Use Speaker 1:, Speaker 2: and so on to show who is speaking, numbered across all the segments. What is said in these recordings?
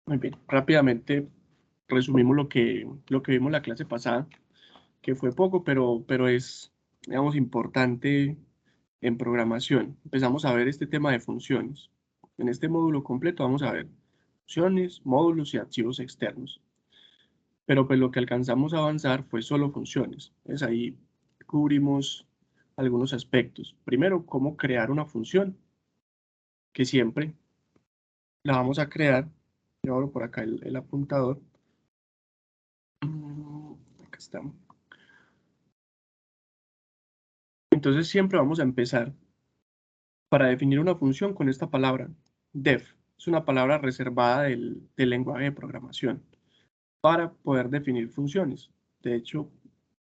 Speaker 1: Muy bien, rápidamente resumimos lo que vimos la clase pasada, que fue poco, pero es, digamos, importante en programación. Empezamos a ver este tema de funciones. En este módulo completo vamos a ver funciones, módulos y archivos externos. Pero pues lo que alcanzamos a avanzar fue solo funciones. Entonces ahí cubrimos algunos aspectos. Primero, cómo crear una función, que siempre la vamos a crear. Yo abro por acá el apuntador. Acá estamos. Entonces siempre vamos a empezar para definir una función con esta palabra, def. Es una palabra reservada del lenguaje de programación para poder definir funciones. De hecho,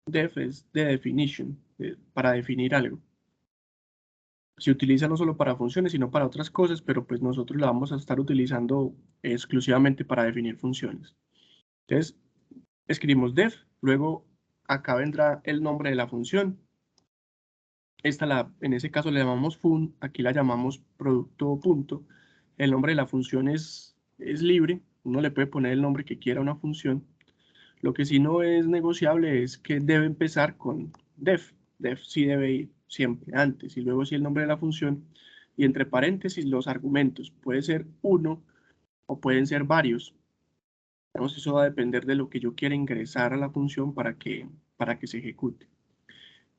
Speaker 1: def es de definition, para definir algo. Se utiliza no solo para funciones, sino para otras cosas, pero pues nosotros la vamos a estar utilizando exclusivamente para definir funciones. Entonces, escribimos def, luego acá vendrá el nombre de la función. En ese caso le llamamos fun, aquí la llamamos producto punto. El nombre de la función es libre, uno le puede poner el nombre que quiera a una función. Lo que sí no es negociable es que debe empezar con def. Def sí debe ir siempre antes y luego sí el nombre de la función y entre paréntesis los argumentos. Puede ser uno o pueden ser varios. Entonces eso va a depender de lo que yo quiera ingresar a la función para que se ejecute.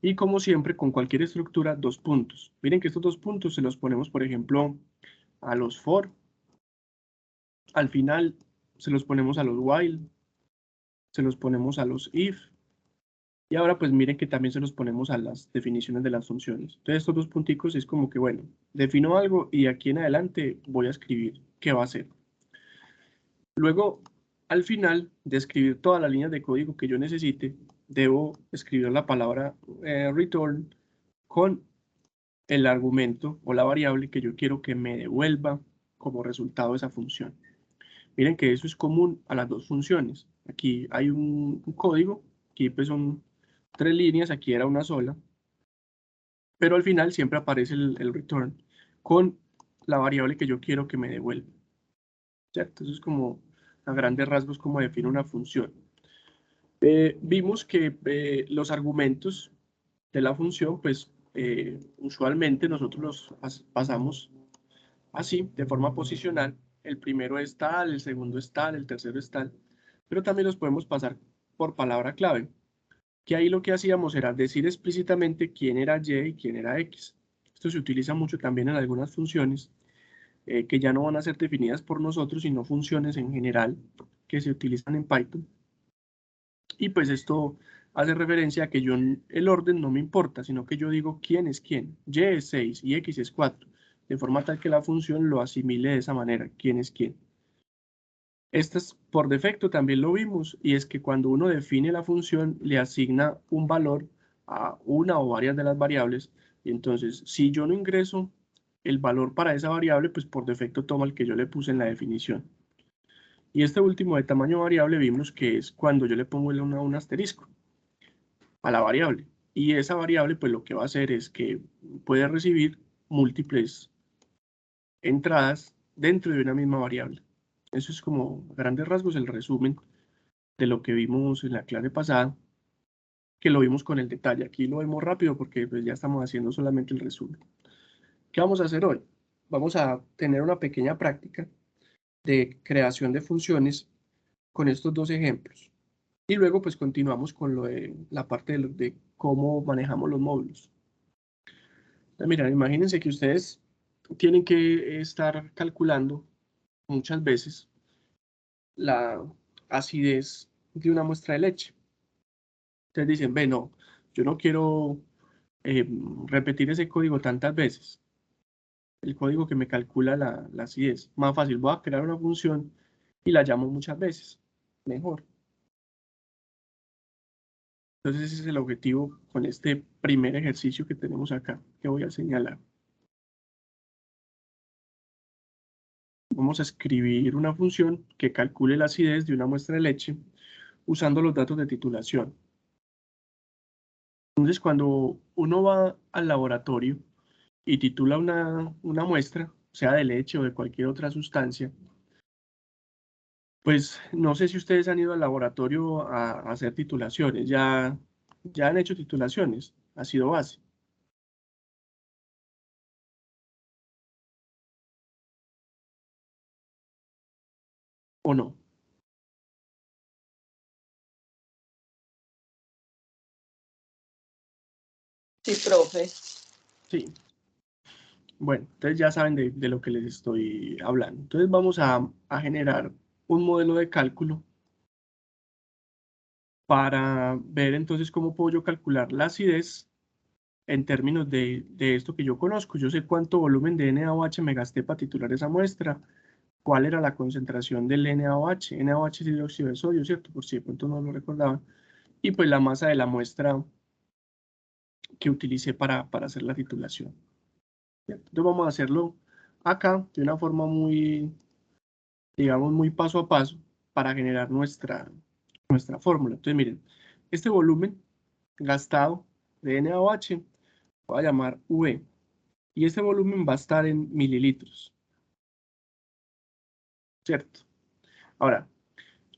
Speaker 1: Y como siempre, con cualquier estructura, dos puntos. Miren que estos dos puntos se los ponemos, por ejemplo, a los for. Al final se los ponemos a los while, se los ponemos a los if. Y ahora pues miren que también se los ponemos a las definiciones de las funciones. Entonces estos dos punticos es como que, bueno, defino algo y aquí en adelante voy a escribir qué va a hacer. Luego, al final de escribir todas las líneas de código que yo necesite, debo escribir la palabra return con el argumento o la variable que yo quiero que me devuelva como resultado esa función. Miren que eso es común a las dos funciones. Aquí hay un código, aquí pues son 3 líneas, aquí era una sola, pero al final siempre aparece el return con la variable que yo quiero que me devuelva. ¿Cierto? Eso es como a grandes rasgos como define una función. Vimos que los argumentos de la función, pues usualmente nosotros los pasamos así, de forma posicional. El primero es tal, el segundo es tal, el tercero es tal, pero también los podemos pasar por palabra clave, que ahí lo que hacíamos era decir explícitamente quién era Y y quién era X. Esto se utiliza mucho también en algunas funciones que ya no van a ser definidas por nosotros, sino funciones en general que se utilizan en Python. Y pues esto hace referencia a que yo el orden no me importa, sino que yo digo quién es quién. Y es 6 y X es 4, de forma tal que la función lo asimile de esa manera, quién es quién. Estas por defecto también lo vimos, y es que cuando uno define la función, le asigna un valor a una o varias de las variables, y entonces si yo no ingreso el valor para esa variable, pues por defecto toma el que yo le puse en la definición. Y este último de tamaño variable vimos que es cuando yo le pongo un asterisco a la variable. Y esa variable, pues lo que va a hacer es que puede recibir múltiples entradas dentro de una misma variable. Eso es como a grandes rasgos el resumen de lo que vimos en la clase pasada, que lo vimos con el detalle. Aquí lo vemos rápido porque pues, ya estamos haciendo solamente el resumen. ¿Qué vamos a hacer hoy? Vamos a tener una pequeña práctica de creación de funciones con estos dos ejemplos. Y luego pues continuamos con lo de la parte de cómo manejamos los módulos. Mira, imagínense que ustedes tienen que estar calculando muchas veces la acidez de una muestra de leche. Ustedes dicen, ve, no, yo no quiero repetir ese código tantas veces. El código que me calcula la acidez. Más fácil, voy a crear una función y la llamo muchas veces. Mejor. Entonces ese es el objetivo con este primer ejercicio que tenemos acá, que voy a señalar. Vamos a escribir una función que calcule la acidez de una muestra de leche usando los datos de titulación. Entonces, cuando uno va al laboratorio y titula una muestra, sea de leche o de cualquier otra sustancia, Pues no sé si ustedes han ido al laboratorio a hacer titulaciones. Ya han hecho titulaciones, ácido base, ¿o no?
Speaker 2: Sí, profe.
Speaker 1: Sí. Bueno, entonces ya saben de lo que les estoy hablando. Entonces vamos a generar un modelo de cálculo para ver entonces cómo puedo yo calcular la acidez en términos de esto que yo conozco. Yo sé cuánto volumen de NaOH me gasté para titular esa muestra, cuál era la concentración del NaOH. NaOH es hidróxido de sodio, ¿cierto? Por si de pronto no lo recordaban. Y pues la masa de la muestra que utilicé para hacer la titulación. Entonces vamos a hacerlo acá de una forma muy, digamos, muy paso a paso para generar nuestra fórmula. Entonces miren, este volumen gastado de NaOH voy a llamar V y este volumen va a estar en mililitros, ¿cierto? Ahora,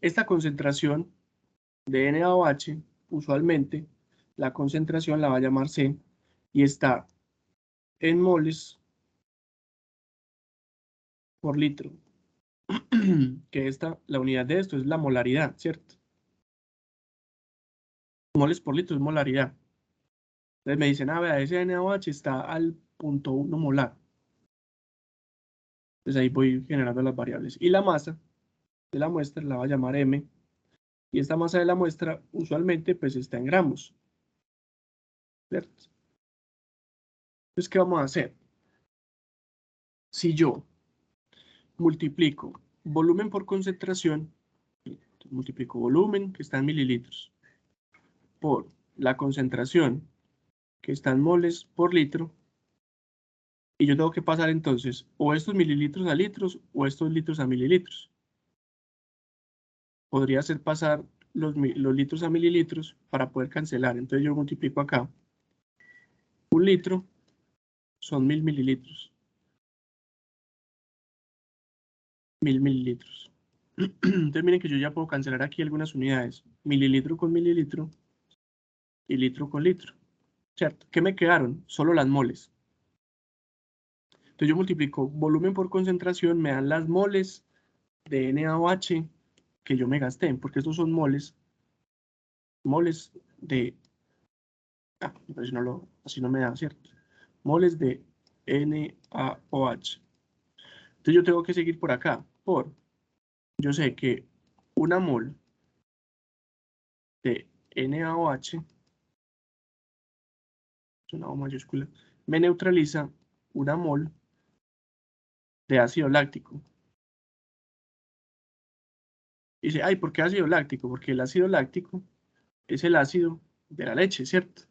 Speaker 1: esta concentración de NaOH, usualmente la concentración la va a llamar C y está en moles por litro, que la unidad de esto es la molaridad, ¿cierto? Moles por litro es molaridad. Entonces me dicen, vea, ese NaOH está al 0.1 molar. Entonces ahí voy generando las variables. Y la masa de la muestra la va a llamar M. Y esta masa de la muestra usualmente pues está en gramos, ¿cierto? Entonces, ¿qué vamos a hacer? Si yo multiplico volumen por concentración, multiplico volumen, que está en mililitros, por la concentración, que está en moles por litro, y yo tengo que pasar entonces o estos mililitros a litros o estos litros a mililitros. Podría ser pasar los litros a mililitros para poder cancelar. Entonces yo multiplico acá. Un litro son 1000 mililitros. 1000 mililitros. Entonces miren que yo ya puedo cancelar aquí algunas unidades. Mililitro con mililitro y litro con litro. ¿Cierto? ¿Qué me quedaron? Solo las moles. Entonces yo multiplico volumen por concentración, me dan las moles de NaOH que yo me gasté, porque estos son moles de... pero así no me da, ¿cierto? Moles de NaOH. Entonces yo tengo que seguir por acá, yo sé que una mol de NaOH, es una O mayúscula, me neutraliza una mol de ácido láctico. Y dice, ay, ¿por qué ácido láctico? Porque el ácido láctico es el ácido de la leche, ¿cierto?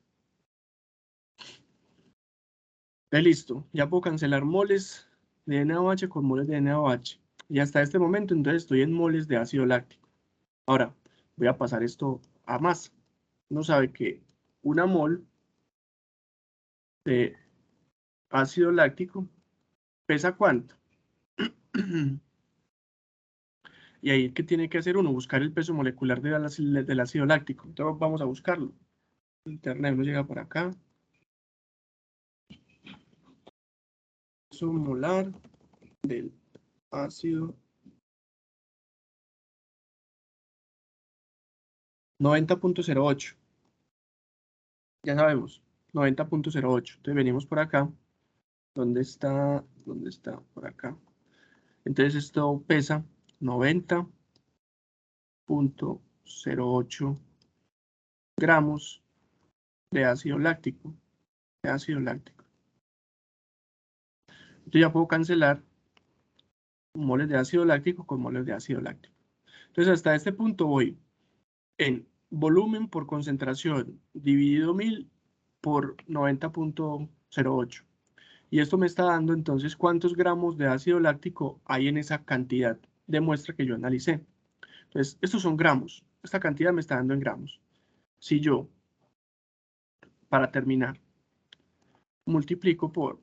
Speaker 1: Ya listo, ya puedo cancelar moles de NaOH con moles de NaOH. Y hasta este momento entonces estoy en moles de ácido láctico. Ahora, voy a pasar esto a masa. Uno sabe que una mol de ácido láctico pesa ¿cuánto? Y ahí, ¿qué tiene que hacer uno? Buscar el peso molecular del ácido láctico. Entonces vamos a buscarlo. Internet uno llega por acá. Peso molar del ácido 90.08. Ya sabemos, 90.08. Entonces venimos por acá. ¿Dónde está? ¿Dónde está? Por acá. Entonces esto pesa 90.08 gramos de ácido láctico. De ácido láctico. Yo ya puedo cancelar moles de ácido láctico con moles de ácido láctico. Entonces hasta este punto voy en volumen por concentración dividido 1000 por 90.08. Y esto me está dando entonces cuántos gramos de ácido láctico hay en esa cantidad de muestra que yo analicé. Entonces, estos son gramos. Esta cantidad me está dando en gramos. Si yo, para terminar, multiplico por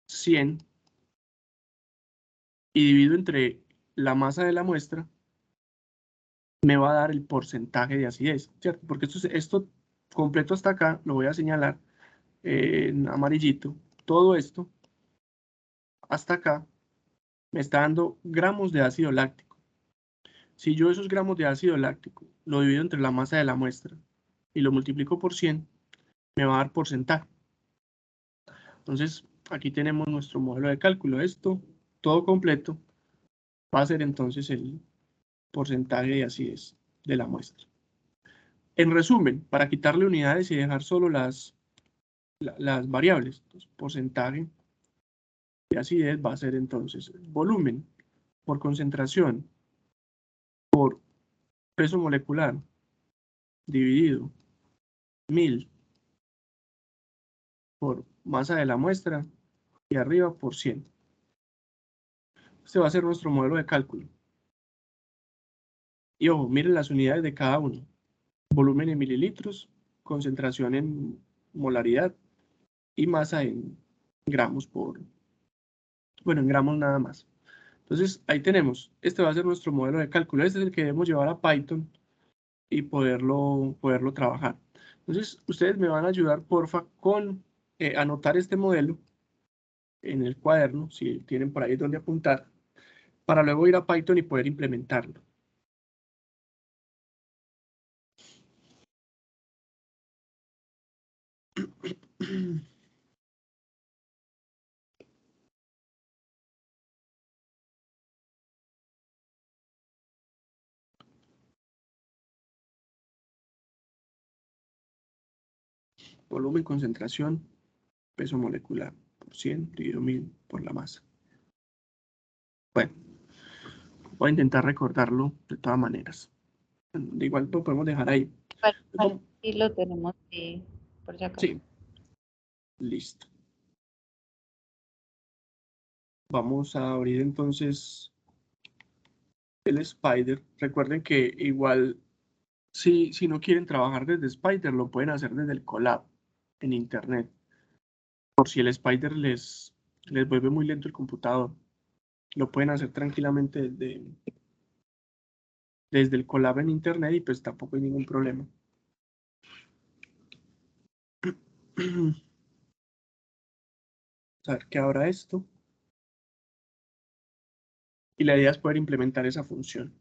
Speaker 1: 100 y divido entre la masa de la muestra me va a dar el porcentaje de acidez, ¿cierto? Porque esto completo hasta acá, lo voy a señalar en amarillito, todo esto hasta acá me está dando gramos de ácido láctico. Si yo esos gramos de ácido láctico lo divido entre la masa de la muestra y lo multiplico por 100, me va a dar porcentaje. Entonces, aquí tenemos nuestro modelo de cálculo. Esto, todo completo, va a ser entonces el porcentaje de acidez de la muestra. En resumen, para quitarle unidades y dejar solo las variables, entonces, porcentaje de acidez va a ser entonces volumen por concentración por peso molecular dividido 1000 por masa de la muestra y arriba por 100. Este va a ser nuestro modelo de cálculo. Y ojo, miren las unidades de cada uno. Volumen en mililitros, concentración en molaridad y masa en gramos bueno, en gramos nada más. Entonces, ahí tenemos. Este va a ser nuestro modelo de cálculo. Este es el que debemos llevar a Python y poderlo trabajar. Entonces, ustedes me van a ayudar, porfa, con anotar este modelo en el cuaderno, si tienen por ahí donde apuntar, para luego ir a Python y poder implementarlo. Volumen, concentración, peso molecular por 100 dividido 1000 por la masa. Bueno, voy a intentar recordarlo de todas maneras. De igual lo podemos dejar ahí.
Speaker 3: Bueno, sí lo tenemos, sí, por si acaso.
Speaker 1: Sí, listo. Vamos a abrir entonces el Spider. Recuerden que igual, si no quieren trabajar desde Spider, lo pueden hacer desde el Colab en Internet. Por si el Spider les vuelve muy lento el computador, lo pueden hacer tranquilamente desde el Colab en Internet y pues tampoco hay ningún problema. A ver qué abra esto. Y la idea es poder implementar esa función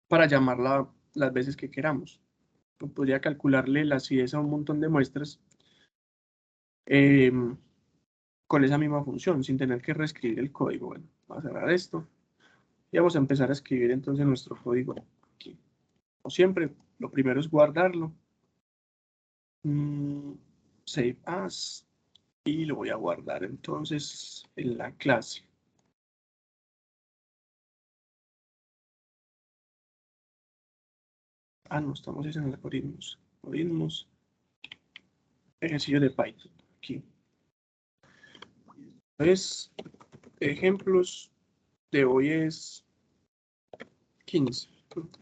Speaker 1: para llamarla las veces que queramos. Podría calcularle la acidez a un montón de muestras con esa misma función, sin tener que reescribir el código. Bueno, vamos a cerrar esto y vamos a empezar a escribir entonces nuestro código aquí. Como siempre, lo primero es guardarlo. Save as. Y lo voy a guardar entonces en la clase. No, estamos en algoritmos. Algoritmos. Ejercicio de Python. Aquí. Entonces, ejemplos de hoy es 15.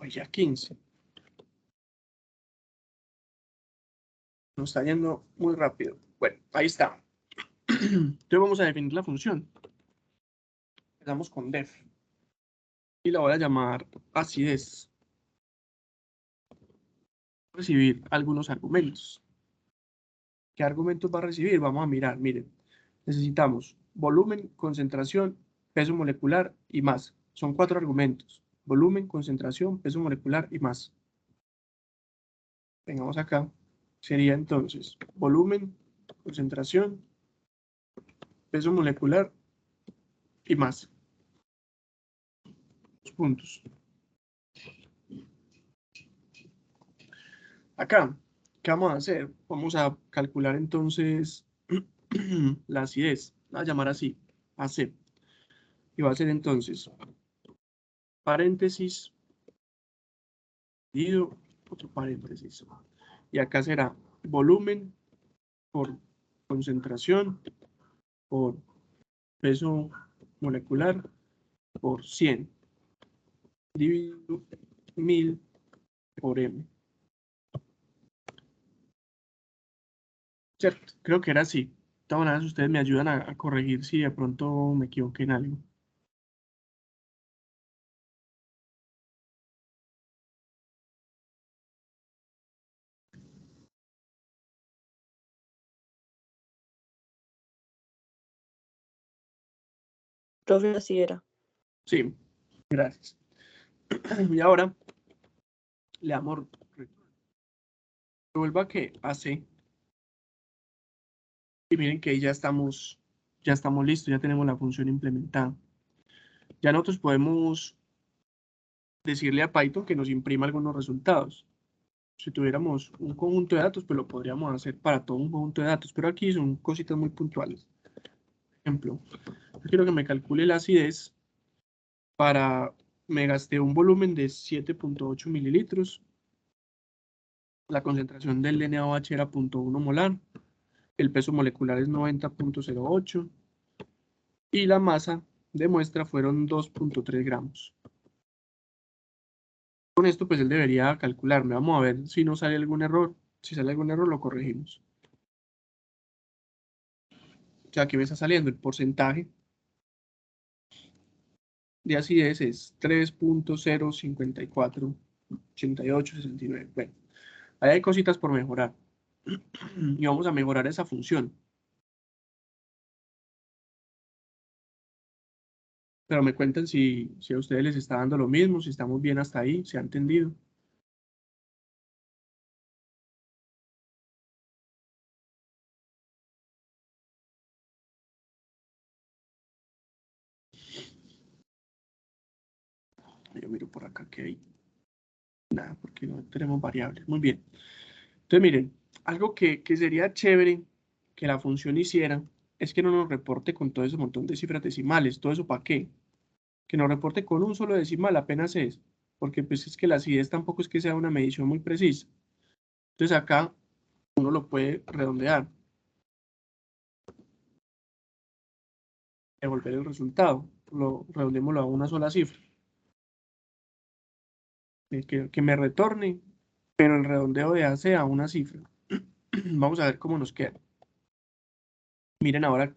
Speaker 1: Hoy ya 15. Nos está yendo muy rápido. Bueno, ahí está. Entonces vamos a definir la función. Empezamos con def. Y la voy a llamar acidez. Recibir algunos argumentos. ¿Qué argumentos va a recibir? Vamos a mirar. Miren, necesitamos volumen, concentración, peso molecular y masa. Son 4 argumentos. Volumen, concentración, peso molecular y masa. Vengamos acá. Sería entonces volumen, concentración, peso molecular y masa. Los puntos. Acá, ¿qué vamos a hacer? Vamos a calcular entonces la acidez. La voy a llamar así, AC. Y va a ser entonces paréntesis, dividido, otro paréntesis. Y acá será volumen por concentración por peso molecular por 100 dividido 1000 por M. ¿Cierto? Creo que era así. De todas maneras, ustedes me ayudan a corregir si de pronto me equivoqué en algo.
Speaker 2: profe, así era.
Speaker 1: Sí, gracias. Y ahora le damos, vuelva que hace, y miren que ahí ya estamos listos, ya tenemos la función implementada. Ya nosotros podemos decirle a Python que nos imprima algunos resultados. Si tuviéramos un conjunto de datos, pues lo podríamos hacer para todo un conjunto de datos, pero aquí son cositas muy puntuales. Por ejemplo, yo quiero que me calcule la acidez me gasté un volumen de 7.8 mililitros, la concentración del NaOH era 0.1 molar, el peso molecular es 90.08 y la masa de muestra fueron 2.3 gramos. Con esto pues él debería calcularme. Vamos a ver si no sale algún error. Si sale algún error lo corregimos. O sea, aquí me está saliendo el porcentaje de acidez es 3.0548869. Bueno, ahí hay cositas por mejorar. Y vamos a mejorar esa función. Pero me cuentan si a ustedes les está dando lo mismo, si estamos bien hasta ahí, si ha entendido. Yo miro por acá que hay nada, porque no tenemos variables. Muy bien. Entonces, miren, algo que sería chévere que la función hiciera es que no nos reporte con todo ese montón de cifras decimales. ¿Todo eso para qué? Que nos reporte con un solo decimal apenas es. Porque pues es que la acidez tampoco es que sea una medición muy precisa. Entonces acá uno lo puede redondear. Devolver el resultado. Redondémoslo a una sola cifra. Que me retorne, pero el redondeo de A sea una cifra. Vamos a ver cómo nos queda. Miren ahora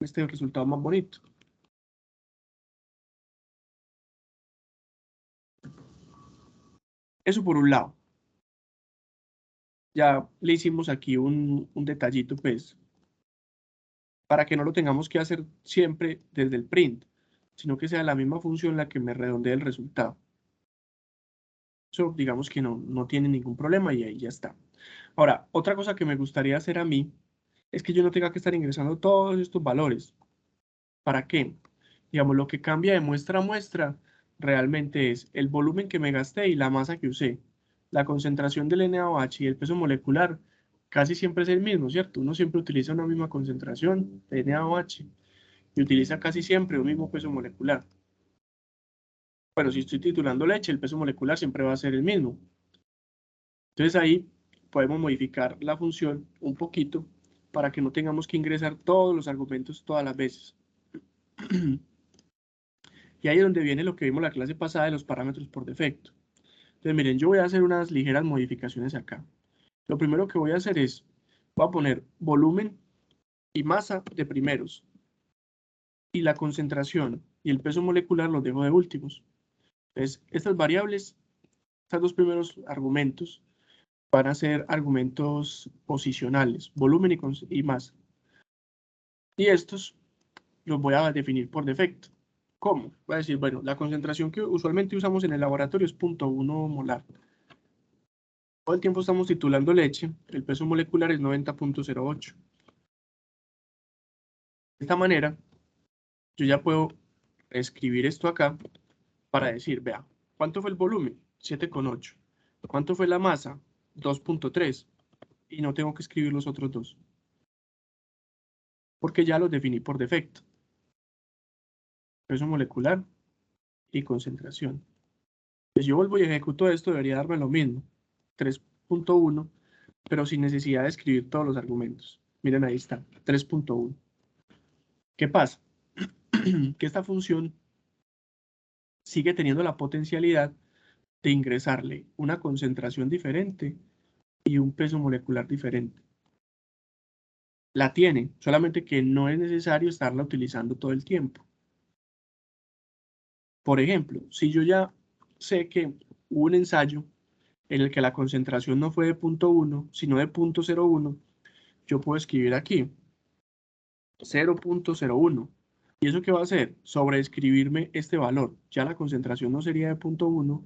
Speaker 1: este resultado más bonito. Eso por un lado. Ya le hicimos aquí un detallito, pues, para que no lo tengamos que hacer siempre desde el print, sino que sea la misma función la que me redondee el resultado. Eso digamos que no tiene ningún problema y ahí ya está. Ahora, otra cosa que me gustaría hacer a mí es que yo no tenga que estar ingresando todos estos valores. ¿Para qué? Digamos, lo que cambia de muestra a muestra realmente es el volumen que me gasté y la masa que usé. La concentración del NaOH y el peso molecular casi siempre es el mismo, ¿cierto? Uno siempre utiliza una misma concentración de NaOH y utiliza casi siempre un mismo peso molecular. Bueno, si estoy titulando leche, el peso molecular siempre va a ser el mismo. Entonces ahí podemos modificar la función un poquito para que no tengamos que ingresar todos los argumentos todas las veces. Y ahí es donde viene lo que vimos la clase pasada de los parámetros por defecto. Entonces, miren, yo voy a hacer unas ligeras modificaciones acá. Lo primero que voy a hacer es, voy a poner volumen y masa de primeros. Y la concentración y el peso molecular los dejo de últimos. Entonces, estas variables, estos dos primeros argumentos, van a ser argumentos posicionales, volumen y masa. Y estos los voy a definir por defecto. ¿Cómo? Voy a decir, bueno, la concentración que usualmente usamos en el laboratorio es 0.1 molar. Todo el tiempo estamos titulando leche, el peso molecular es 90.08. De esta manera, yo ya puedo escribir esto acá para decir, vea, ¿cuánto fue el volumen? 7,8. ¿Cuánto fue la masa? 2.3. Y no tengo que escribir los otros dos, porque ya los definí por defecto. Peso molecular y concentración. Si yo vuelvo y ejecuto esto, debería darme lo mismo. 3.1, pero sin necesidad de escribir todos los argumentos. Miren, ahí está, 3.1. ¿Qué pasa? Que esta función sigue teniendo la potencialidad de ingresarle una concentración diferente y un peso molecular diferente. La tiene, solamente que no es necesario estarla utilizando todo el tiempo. Por ejemplo, si yo ya sé que hubo un ensayo en el que la concentración no fue de 0.1, sino de 0.01, yo puedo escribir aquí 0.01 ¿Y eso qué va a hacer? Sobreescribirme este valor. Ya la concentración no sería de 0.1,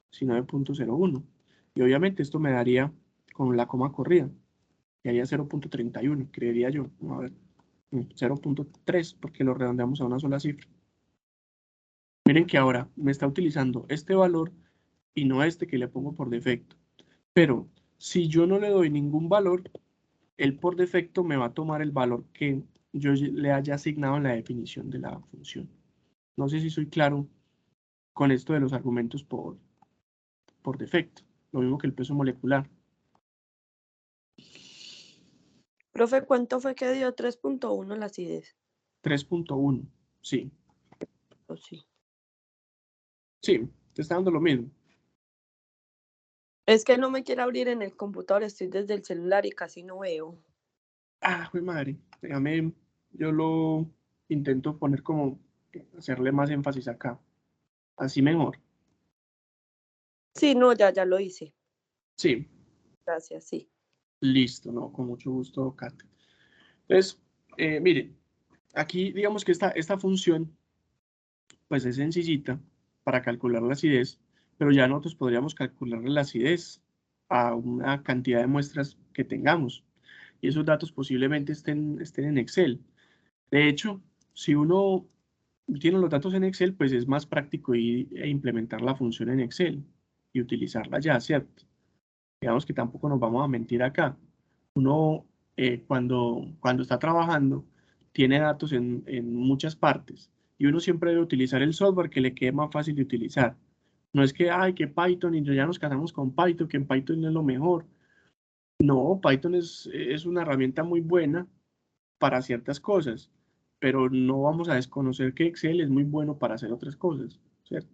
Speaker 1: sino de 0.01. Y obviamente esto me daría con la coma corrida. Y haría 0.31, creería yo. A ver, 0.3, porque lo redondeamos a una sola cifra. Miren que ahora me está utilizando este valor y no este que le pongo por defecto. Pero si yo no le doy ningún valor, él por defecto me va a tomar el valor que yo le haya asignado en la definición de la función. No sé si soy claro con esto de los argumentos por defecto. Lo mismo que el peso molecular.
Speaker 4: Profe, ¿cuánto fue que dio 3.1 la acidez?
Speaker 1: 3.1, sí.
Speaker 4: Oh, sí.
Speaker 1: Sí, te está dando lo mismo.
Speaker 4: Es que no me quiere abrir en el computador, estoy desde el celular y casi no veo.
Speaker 1: Ah, güey madre, déjame, yo lo intento poner como, hacerle más énfasis acá. Así mejor.
Speaker 4: Sí, no, ya lo hice.
Speaker 1: Sí,
Speaker 4: Gracias, sí.
Speaker 1: listo, no, con mucho gusto, Kate. Entonces, miren, aquí digamos que esta función, pues es sencillita para calcular la acidez, pero ya nosotros podríamos calcular la acidez a una cantidad de muestras que tengamos. Y esos datos posiblemente estén en Excel. De hecho, si uno tiene los datos en Excel, pues es más práctico implementar la función en Excel y utilizarla ya, ¿cierto? Digamos que tampoco nos vamos a mentir acá. Uno, cuando está trabajando, tiene datos en muchas partes y uno siempre debe utilizar el software que le quede más fácil de utilizar. No es que, ay, que Python y ya nos casamos con Python, que en Python no es lo mejor. No, Python es una herramienta muy buena para ciertas cosas, pero no vamos a desconocer que Excel es muy bueno para hacer otras cosas, ¿cierto?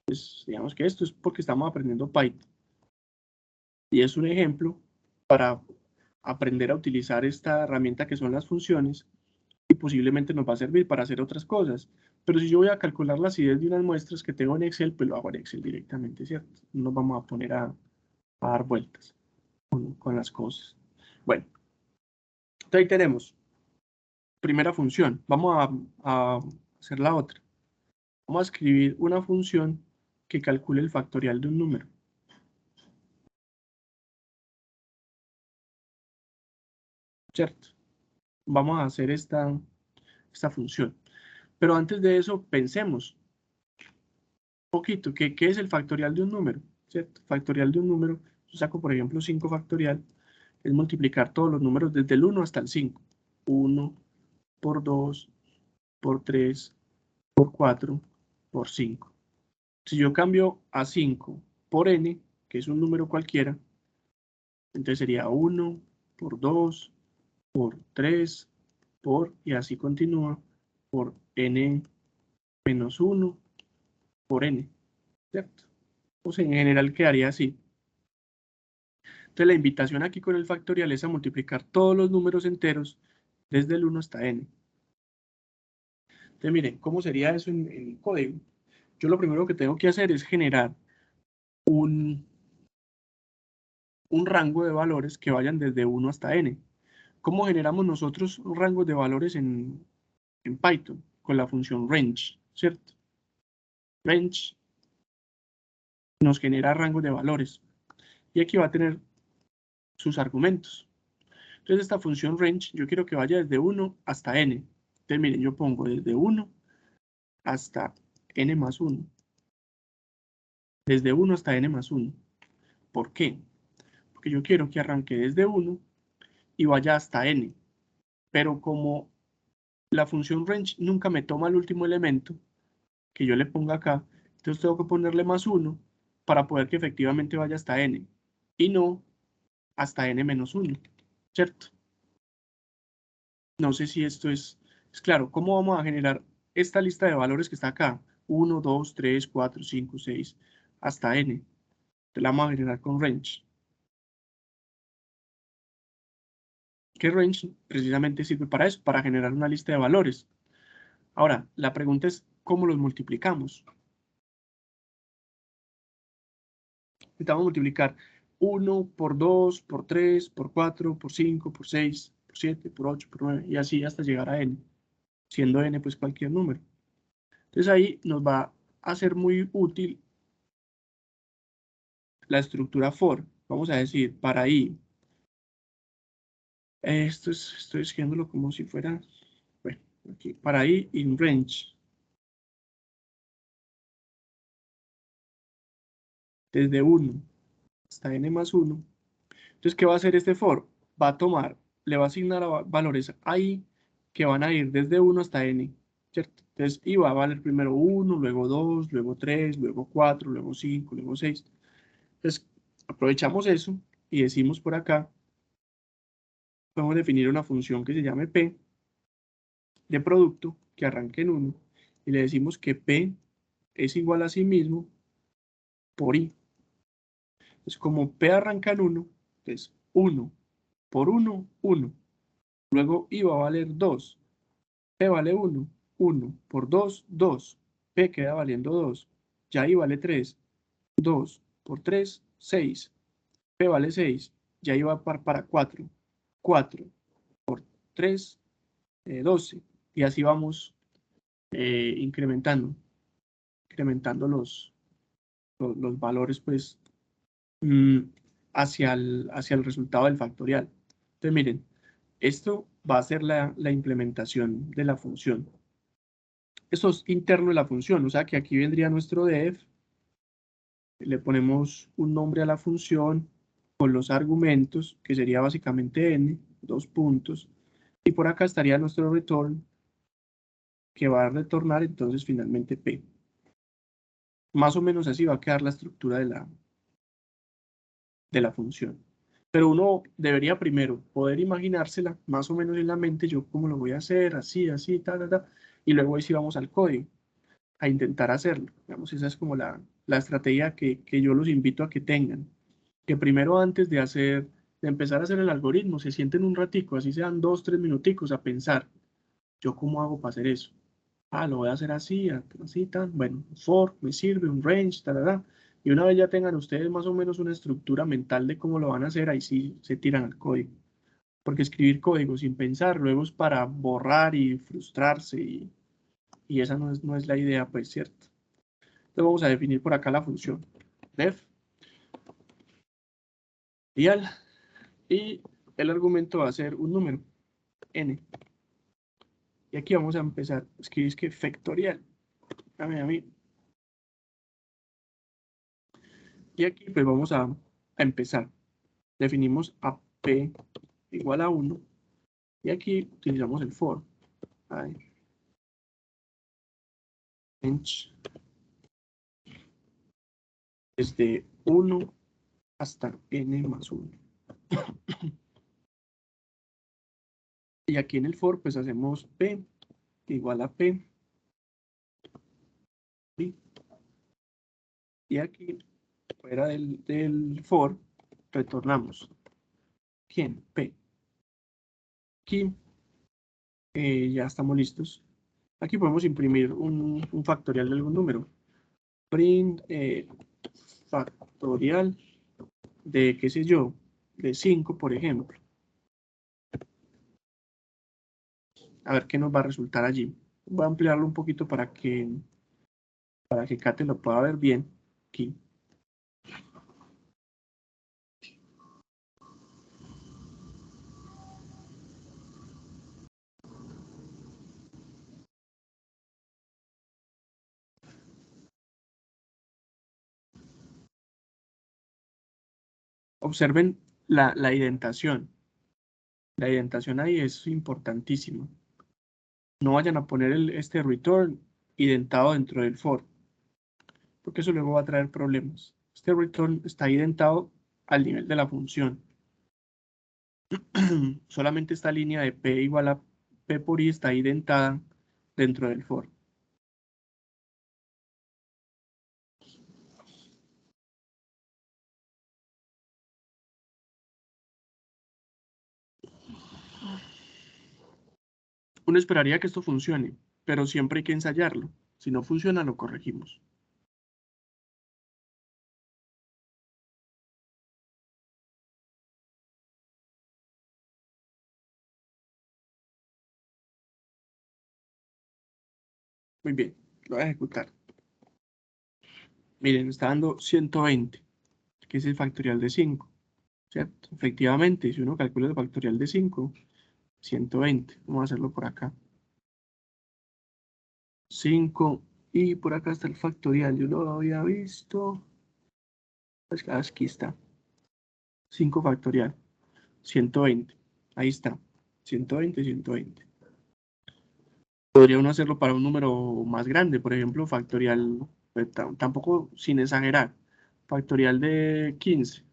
Speaker 1: Pues digamos que esto es porque estamos aprendiendo Python. Y es un ejemplo para aprender a utilizar esta herramienta que son las funciones y posiblemente nos va a servir para hacer otras cosas. Pero si yo voy a calcular la acidez de unas muestras que tengo en Excel, pues lo hago en Excel directamente, ¿cierto? No nos vamos a poner a dar vueltas con las cosas. Bueno, entonces ahí tenemos primera función. Vamos a hacer la otra. Vamos a escribir una función que calcule el factorial de un número. ¿Cierto? Vamos a hacer esta función. Pero antes de eso, pensemos un poquito, ¿qué es el factorial de un número? ¿Cierto? Factorial de un número, yo saco por ejemplo 5 factorial, es multiplicar todos los números desde el 1 hasta el 5. 1 por 2, por 3, por 4, por 5. Si yo cambio a 5 por n, que es un número cualquiera, entonces sería 1 por 2, por 3, y así continúa, por n menos 1, por n, ¿cierto? O sea, en general quedaría así. Entonces la invitación aquí con el factorial es a multiplicar todos los números enteros desde el 1 hasta n. Entonces miren, ¿cómo sería eso en el código? Yo lo primero que tengo que hacer es generar un rango de valores que vayan desde 1 hasta n. ¿Cómo generamos nosotros rangos de valores en Python? Con la función range, ¿cierto? Range nos genera rangos de valores. Y aquí va a tener sus argumentos. Entonces esta función range yo quiero que vaya desde 1 hasta n. Entonces miren, yo pongo desde 1 hasta n más 1. Desde 1 hasta n más 1. ¿Por qué? Porque yo quiero que arranque desde 1 y vaya hasta n. Pero como la función range nunca me toma el último elemento que yo le ponga acá, entonces tengo que ponerle más 1 para poder que efectivamente vaya hasta n. Y no hasta n menos 1. ¿Cierto? No sé si esto es claro. ¿Cómo vamos a generar esta lista de valores que está acá? 1, 2, 3, 4, 5, 6, hasta n. Entonces la vamos a generar con range. ¿Qué range precisamente sirve para eso? Para generar una lista de valores. Ahora, la pregunta es, ¿cómo los multiplicamos? Necesitamos multiplicar 1 por 2, por 3, por 4, por 5, por 6, por 7, por 8, por 9, y así hasta llegar a n. siendo n pues cualquier número. Entonces ahí nos va a ser muy útil la estructura for. Vamos a decir, para i, estoy escribiéndolo como si fuera, bueno, aquí, para i in range, desde 1 hasta n más 1. Entonces, ¿qué va a hacer este for? Va a tomar, le va a asignar valores ahí que van a ir desde 1 hasta n, ¿cierto? Entonces, y va a valer primero 1, luego 2, luego 3, luego 4, luego 5, luego 6. Entonces, aprovechamos eso y decimos por acá, podemos definir una función que se llame p de producto que arranque en 1 y le decimos que p es igual a sí mismo por i. Entonces, como p arranca en 1, es 1 por 1, 1. Luego i va a valer 2. P vale 1, 1 por 2, 2. P queda valiendo 2. Ya i vale 3. 2 por 3, 6. P vale 6. Ya i va para 4. 4 por 3, 12. Y así vamos incrementando los valores pues mm, hacia el resultado del factorial. Entonces miren, esto va a ser la implementación de la función. Esto es interno de la función, o sea que aquí vendría nuestro def, le ponemos un nombre a la función con los argumentos, que sería básicamente n, 2 puntos, y por acá estaría nuestro return, que va a retornar entonces finalmente p. Más o menos así va a quedar la estructura de la función. Pero uno debería primero poder imaginársela más o menos en la mente, yo cómo lo voy a hacer, así, así, y luego ahí sí vamos al código a intentar hacerlo. Digamos, esa es como la estrategia que yo los invito a que tengan. Que primero antes de empezar a hacer el algoritmo, se sienten un ratico, así sean 2, 3 minuticos a pensar, ¿yo cómo hago para hacer eso? Ah, lo voy a hacer así, así, tan, bueno, for, me sirve, un range, y una vez ya tengan ustedes más o menos una estructura mental de cómo lo van a hacer, ahí sí se tiran al código. Porque escribir código sin pensar luego es para borrar y frustrarse y esa no es la idea, pues, ¿cierto? Entonces vamos a definir por acá la función def real y el argumento va a ser un número, n. Y aquí vamos a empezar, escribir que factorial, a mí. Y aquí pues vamos a empezar. Definimos a p igual a 1 y aquí utilizamos el for. Range desde 1 hasta n más 1. Y aquí en el for pues hacemos p igual a p. ¿Sí? Y aquí fuera del for retornamos. ¿Quién? P. Aquí ya estamos listos. Aquí podemos imprimir un factorial de algún número. Print factorial de, qué sé yo, de 5, por ejemplo. A ver qué nos va a resultar allí. Voy a ampliarlo un poquito para que Kate lo pueda ver bien. Aquí. Observen la identación. La identación ahí es importantísima. No vayan a poner este return identado dentro del for, porque eso luego va a traer problemas. Este return está identado al nivel de la función. Solamente esta línea de p igual a p por i está identada dentro del for. Uno esperaría que esto funcione, pero siempre hay que ensayarlo. Si no funciona, lo corregimos. Muy bien, lo voy a ejecutar. Miren, está dando 120, que es el factorial de 5, ¿cierto? Efectivamente, si uno calcula el factorial de 5, 120. Vamos a hacerlo por acá. 5, y por acá está el factorial. Yo lo había visto. Pues aquí está. 5 factorial. 120. Ahí está. 120, 120. Podría uno hacerlo para un número más grande, por ejemplo, factorial, tampoco sin exagerar, factorial de 15,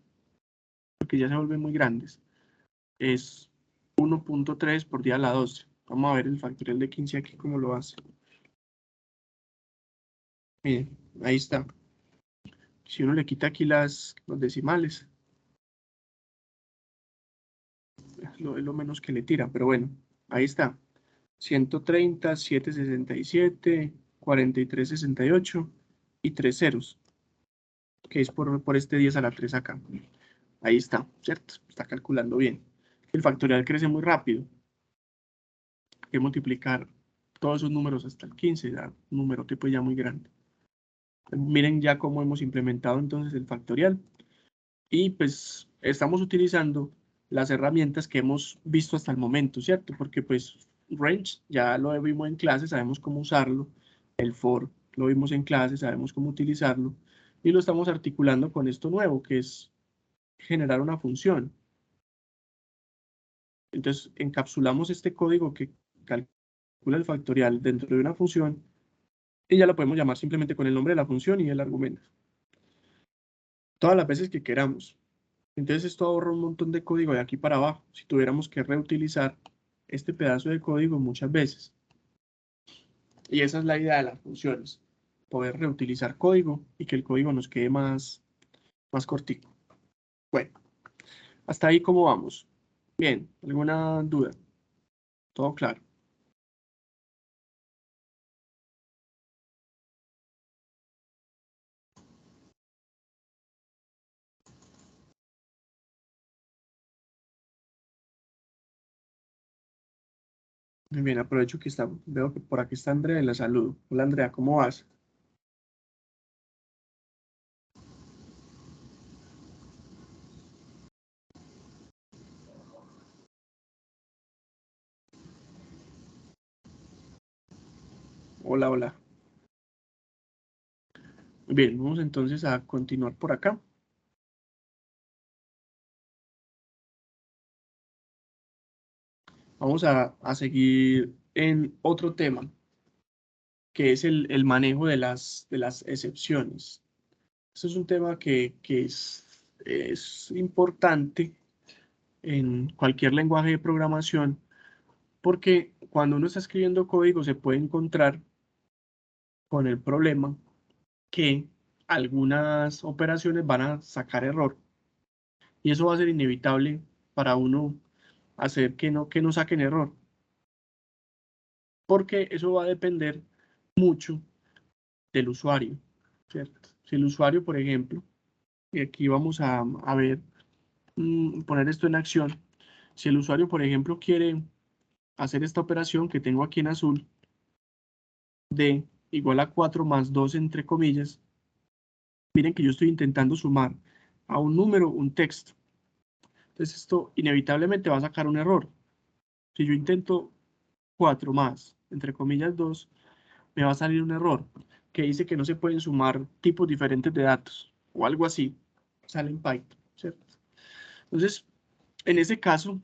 Speaker 1: porque ya se vuelven muy grandes. Es 1.3 por 10 a la 12. Vamos a ver el factorial de 15 aquí cómo lo hace. Miren, ahí está. Si uno le quita aquí los decimales, es lo menos que le tira, pero bueno, ahí está. 130, 767, 4368 y 3 ceros, que es por este 10 a la 3 acá. Ahí está, ¿cierto? Está calculando bien. El factorial crece muy rápido. Hay que multiplicar todos esos números hasta el 15, ya un número tipo ya muy grande. Miren ya cómo hemos implementado entonces el factorial. Y pues estamos utilizando las herramientas que hemos visto hasta el momento, ¿cierto? Porque pues range ya lo vimos en clase, sabemos cómo usarlo. El for lo vimos en clase, sabemos cómo utilizarlo. Y lo estamos articulando con esto nuevo, que es generar una función. Entonces encapsulamos este código que calcula el factorial dentro de una función y ya la podemos llamar simplemente con el nombre de la función y el argumento. Todas las veces que queramos. Entonces esto ahorra un montón de código de aquí para abajo, si tuviéramos que reutilizar este pedazo de código muchas veces. Y esa es la idea de las funciones, poder reutilizar código y que el código nos quede más cortico. Bueno, hasta ahí cómo vamos. Bien, ¿alguna duda? Todo claro. Muy bien, aprovecho que veo que por aquí está Andrea y la saludo. Hola Andrea, ¿cómo vas? Hola, hola. Muy bien, vamos entonces a continuar por acá. Vamos a seguir en otro tema, que es el manejo de las excepciones. Este es un tema que es importante en cualquier lenguaje de programación, porque cuando uno está escribiendo código se puede encontrar con el problema que algunas operaciones van a sacar error, y eso va a ser inevitable para uno hacer que no saquen error, porque eso va a depender mucho del usuario, ¿cierto? Si el usuario, por ejemplo, y aquí vamos a ver, poner esto en acción. Si el usuario, por ejemplo, quiere hacer esta operación que tengo aquí en azul, de igual a 4 más 2 entre comillas, miren que yo estoy intentando sumar a un número un texto. Entonces esto inevitablemente va a sacar un error. Si yo intento 4 más, entre comillas 2, me va a salir un error que dice que no se pueden sumar tipos diferentes de datos o algo así. Sale en Python, ¿cierto? Entonces, en ese caso,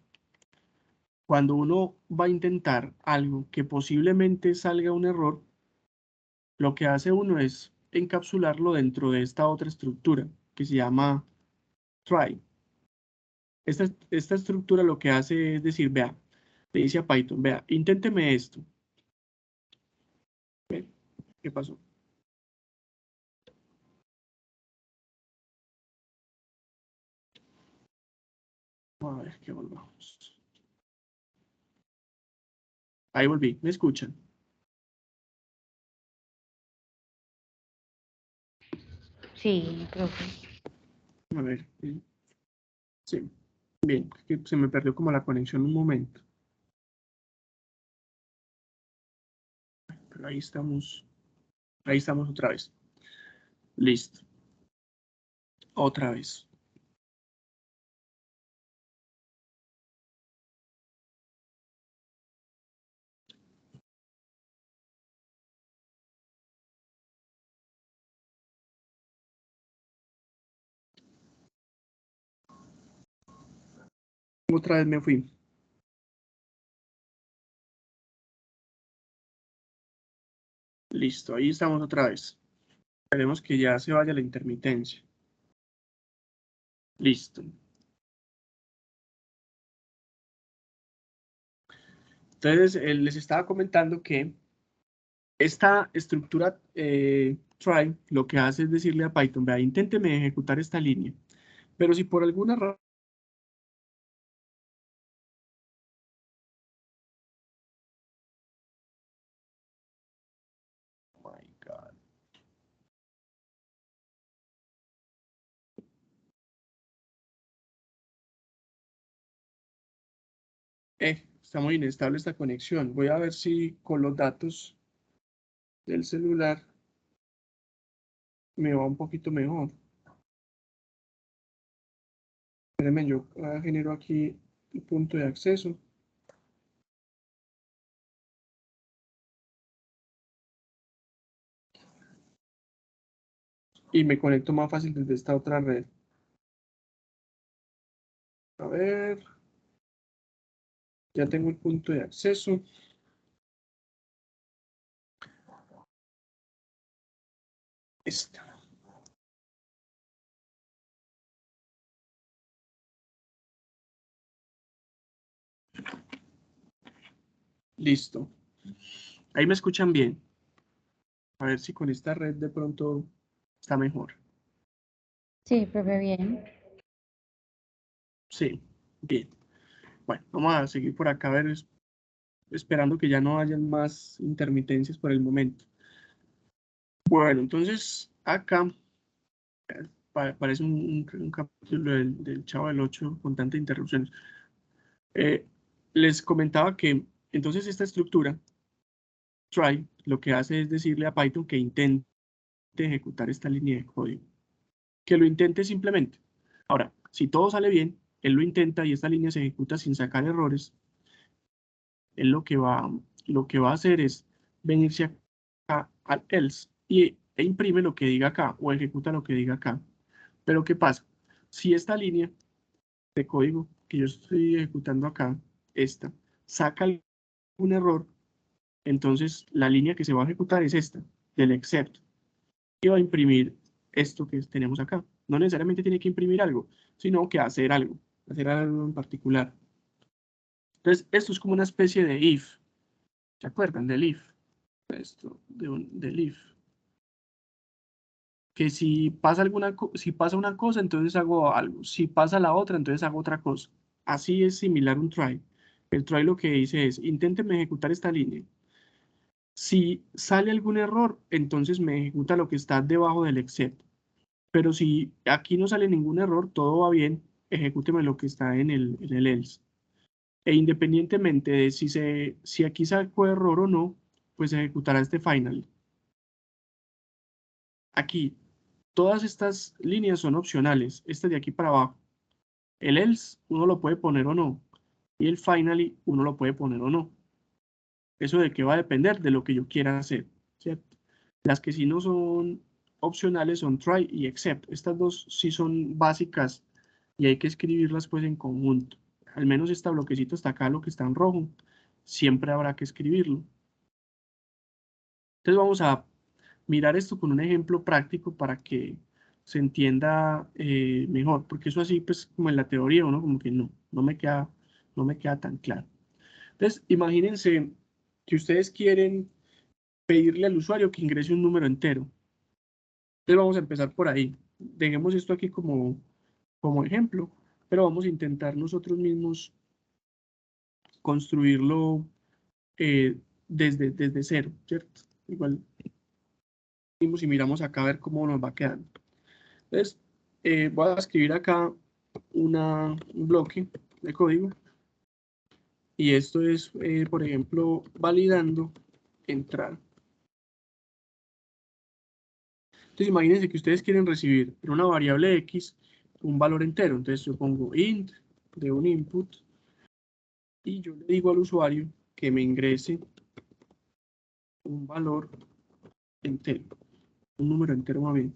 Speaker 1: cuando uno va a intentar algo que posiblemente salga un error, lo que hace uno es encapsularlo dentro de esta otra estructura que se llama try. Esta estructura lo que hace es decir, vea, le dice a Python, vea, inténteme esto. ¿Ve? ¿Qué pasó? A ver, que volvamos. Ahí volví, ¿me escuchan?
Speaker 3: Sí, profe.
Speaker 1: A ver, sí, bien, que se me perdió como la conexión un momento. Bueno, ahí estamos otra vez. Listo. Otra vez. Otra vez me fui. Listo, ahí estamos otra vez. Esperemos que ya se vaya la intermitencia. Listo. Entonces, les estaba comentando que esta estructura try lo que hace es decirle a Python, vea, inténteme ejecutar esta línea. Pero si por alguna razón está muy inestable esta conexión. Voy a ver si con los datos del celular me va un poquito mejor. Espérenme, yo genero aquí el punto de acceso. Y me conecto más fácil desde esta otra red. A ver. Ya tengo el punto de acceso. Esta. Listo. Ahí me escuchan bien. A ver si con esta red de pronto está mejor.
Speaker 3: Sí, profe, bien.
Speaker 1: Sí, bien. Bueno, vamos a seguir por acá, a ver, esperando que ya no hayan más intermitencias por el momento. Bueno, entonces acá parece un capítulo del Chavo del 8 con tantas interrupciones. Les comentaba que entonces esta estructura, try, lo que hace es decirle a Python que intente ejecutar esta línea de código. Que lo intente simplemente. Ahora, si todo sale bien, él lo intenta y esta línea se ejecuta sin sacar errores, él lo que va a hacer es venirse acá al else e imprime lo que diga acá o ejecuta lo que diga acá. Pero ¿qué pasa? Si esta línea de código que yo estoy ejecutando acá, esta, saca un error, entonces la línea que se va a ejecutar es esta, del except, y va a imprimir esto que tenemos acá. No necesariamente tiene que imprimir algo, sino que hacer algo en particular. Entonces, esto es como una especie de if. ¿Se acuerdan del if? Esto, del if. Que si pasa una cosa, entonces hago algo. Si pasa la otra, entonces hago otra cosa. Así es similar un try. El try lo que dice es, inténteme ejecutar esta línea. Si sale algún error, entonces me ejecuta lo que está debajo del except. Pero si aquí no sale ningún error, todo va bien, ejecúteme lo que está en el else. E independientemente de si aquí sacó error o no, pues ejecutará este final. Aquí, todas estas líneas son opcionales, este de aquí para abajo. El else uno lo puede poner o no, y el finally uno lo puede poner o no. Eso de qué va a depender de lo que yo quiera hacer, ¿cierto? Las que sí no son opcionales son try y except. Estas dos sí son básicas y hay que escribirlas pues en conjunto. Al menos este bloquecito está acá, lo que está en rojo, siempre habrá que escribirlo. Entonces vamos a mirar esto con un ejemplo práctico para que se entienda mejor, porque eso así pues como en la teoría uno como que no me queda tan claro. Entonces imagínense que ustedes quieren pedirle al usuario que ingrese un número entero. Entonces vamos a empezar por ahí. Dejemos esto aquí como ejemplo, pero vamos a intentar nosotros mismos construirlo desde cero, ¿cierto? Igual y miramos acá a ver cómo nos va quedando. Entonces, voy a escribir acá un bloque de código y esto es, por ejemplo, validando entrar. Entonces imagínense que ustedes quieren recibir en una variable X un valor entero. Entonces yo pongo int de un input y yo le digo al usuario que me ingrese un valor entero, un número entero más bien.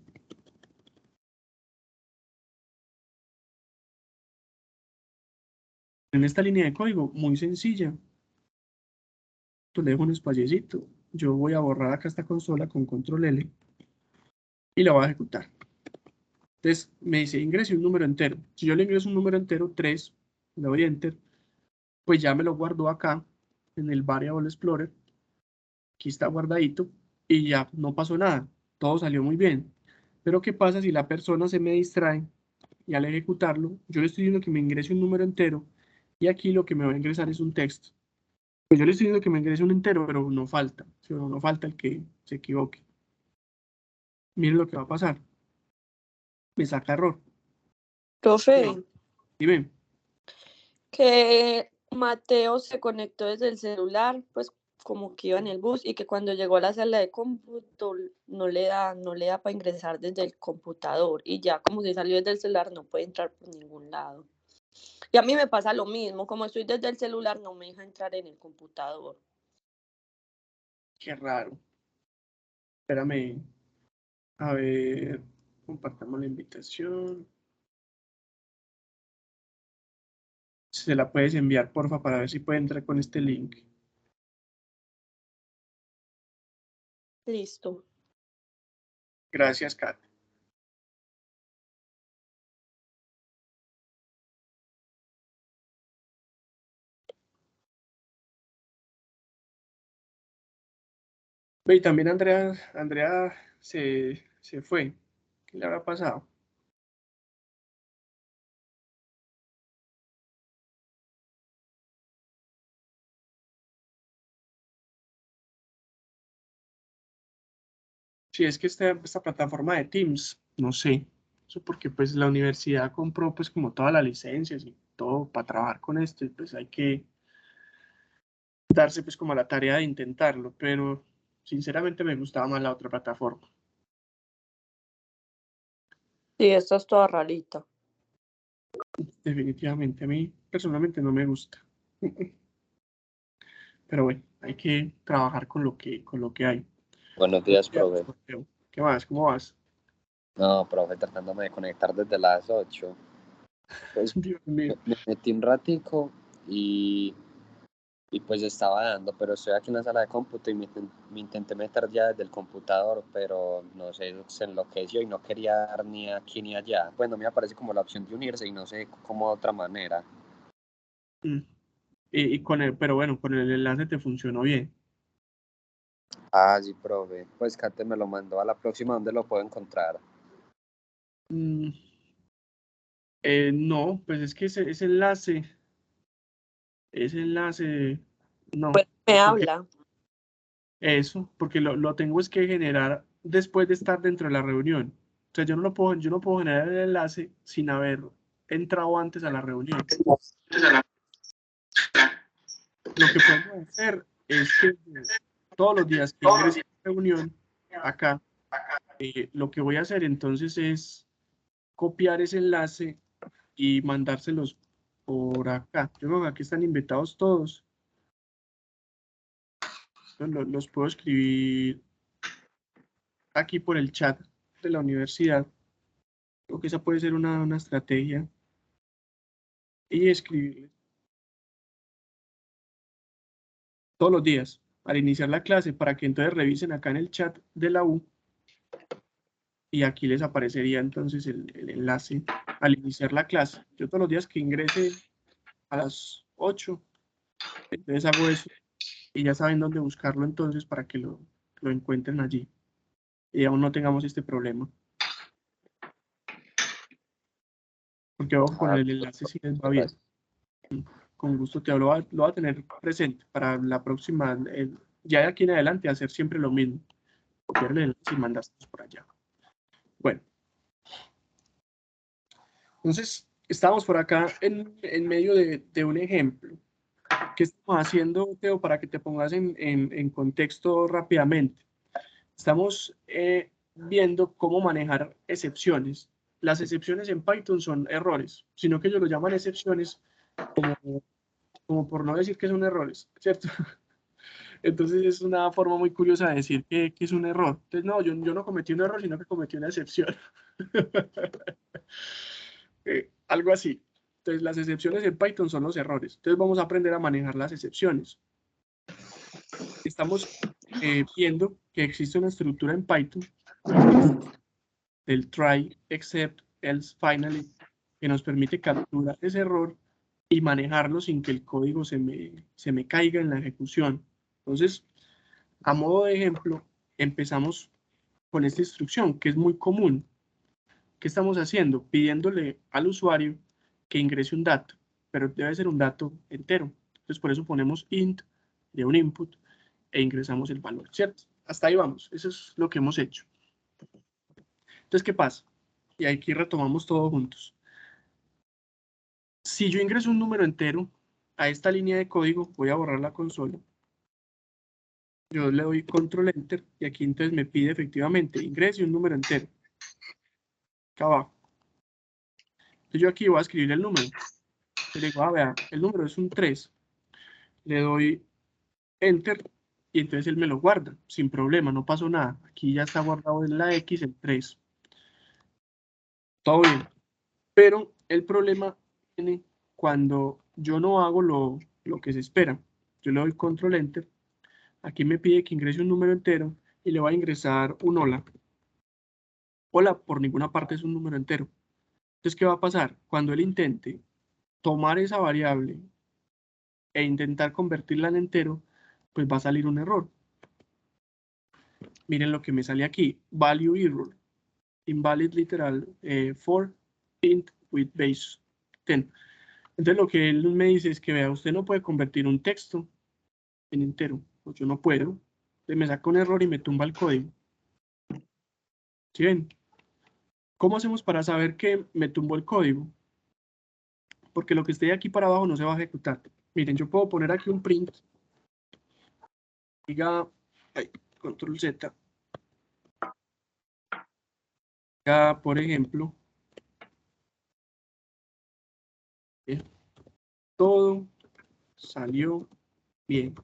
Speaker 1: En esta línea de código, muy sencilla, le dejo un espaciecito. Yo voy a borrar acá esta consola con control L y la voy a ejecutar. Entonces me dice ingrese un número entero. Si yo le ingreso un número entero, 3, le doy enter, pues ya me lo guardo acá en el variable explorer. Aquí está guardadito y ya no pasó nada. Todo salió muy bien. Pero ¿qué pasa si la persona se me distrae y al ejecutarlo, yo le estoy diciendo que me ingrese un número entero y aquí lo que me va a ingresar es un texto? Pues yo le estoy diciendo que me ingrese un entero, pero no falta, ¿sí? No falta el que se equivoque. Miren lo que va a pasar. Me saca error.
Speaker 4: Profe,
Speaker 1: Dime.
Speaker 4: que Mateo se conectó desde el celular, pues como que iba en el bus y que cuando llegó a la sala de cómputo no le da para ingresar desde el computador y ya como si salió desde el celular no puede entrar por ningún lado. Y a mí me pasa lo mismo, como estoy desde el celular no me deja entrar en el computador.
Speaker 1: Qué raro. Espérame. A ver, compartamos la invitación. Se la puedes enviar, porfa, para ver si puede entrar con este link.
Speaker 4: Listo.
Speaker 1: Gracias, Kat. Ve, y también Andrea se fue. ¿Qué le habrá pasado? Sí, es que esta plataforma de Teams, no sé. Eso porque pues la universidad compró pues como todas las licencias y todo para trabajar con esto y pues hay que darse pues como la tarea de intentarlo, pero sinceramente me gustaba más la otra plataforma.
Speaker 4: Sí, esta es toda rarita.
Speaker 1: Definitivamente, a mí personalmente no me gusta. Pero bueno, hay que trabajar con lo que hay.
Speaker 5: Buenos días, profe.
Speaker 1: ¿Qué más? ¿Cómo vas?
Speaker 5: No, profe, tratándome de conectar desde las 8. Pues
Speaker 1: Dios mío.
Speaker 5: me metí un ratico y pues estaba dando, pero estoy aquí en la sala de cómputo y me intenté meter ya desde el computador, pero no sé, se enloqueció y no quería dar ni aquí ni allá. Bueno, me aparece como la opción de unirse y no sé cómo de otra manera.
Speaker 1: Y pero bueno, con el enlace te funcionó bien.
Speaker 5: Ah, sí, profe. Pues Kate me lo mandó. A la próxima, ¿dónde lo puedo encontrar?
Speaker 1: No, pues es que ese enlace, no,
Speaker 4: Pues me
Speaker 1: porque
Speaker 4: habla.
Speaker 1: porque lo tengo es que generar después de estar dentro de la reunión. O sea, yo no puedo generar el enlace sin haber entrado antes a la reunión. Lo que podemos hacer es que todos los días que ingrese a la reunión, acá, lo que voy a hacer entonces es copiar ese enlace y mandárselos por acá. Yo creo que aquí están invitados todos. Los puedo escribir aquí por el chat de la universidad. Creo que esa puede ser una estrategia. Y escribirles todos los días al iniciar la clase para que entonces revisen acá en el chat de la U y aquí les aparecería entonces el enlace al iniciar la clase. Yo todos los días que ingrese a las 8, entonces hago eso y ya saben dónde buscarlo entonces para que lo encuentren allí y aún no tengamos este problema. Porque ojo, con el enlace sí les va bien. Con gusto lo voy a tener presente para la próxima, ya de aquí en adelante hacer siempre lo mismo. Copiar el enlace y mandarlos por allá. Bueno. Entonces, estamos por acá en medio de un ejemplo. ¿Qué estamos haciendo, Teo, para que te pongas en contexto rápidamente? Estamos viendo cómo manejar excepciones. Las excepciones en Python son errores, sino que ellos lo llaman excepciones como por no decir que son errores, ¿cierto? Entonces es una forma muy curiosa de decir que es un error. Entonces no, yo no cometí un error, sino que cometí una excepción. Algo así. Entonces las excepciones en Python son los errores. Entonces vamos a aprender a manejar las excepciones. Estamos viendo que existe una estructura en Python del try, except, else, finally, que nos permite capturar ese error y manejarlo sin que el código se me caiga en la ejecución. Entonces, a modo de ejemplo, empezamos con esta instrucción, que es muy común. ¿Qué estamos haciendo? Pidiéndole al usuario que ingrese un dato, pero debe ser un dato entero. Entonces, por eso ponemos int de un input e ingresamos el valor, ¿cierto? Hasta ahí vamos. Eso es lo que hemos hecho. Entonces, ¿qué pasa? Y aquí retomamos todo juntos. Si yo ingreso un número entero a esta línea de código, voy a borrar la consola. Yo le doy control enter y aquí entonces me pide efectivamente ingrese un número entero. Acá abajo. Entonces yo aquí voy a escribir el número. Le digo, vea, el número es un 3. Le doy enter y entonces él me lo guarda sin problema, no pasó nada. Aquí ya está guardado en la X el 3. Todo bien. Pero el problema viene cuando yo no hago lo que se espera. Yo le doy control enter. Aquí me pide que ingrese un número entero y le voy a ingresar un hola. Hola por ninguna parte es un número entero. Entonces, ¿qué va a pasar? Cuando él intente tomar esa variable e intentar convertirla en entero, pues va a salir un error. Miren lo que me sale aquí. Value error. Invalid literal for int with base 10. Entonces lo que él me dice es que, vea, usted no puede convertir un texto en entero. Pues yo no puedo. Entonces me saca un error y me tumba el código. ¿Sí ven? ¿Cómo hacemos para saber que me tumbó el código? Porque lo que esté aquí para abajo no se va a ejecutar. Miren, yo puedo poner aquí un print. Diga, control Z. Diga, por ejemplo, todo salió bien.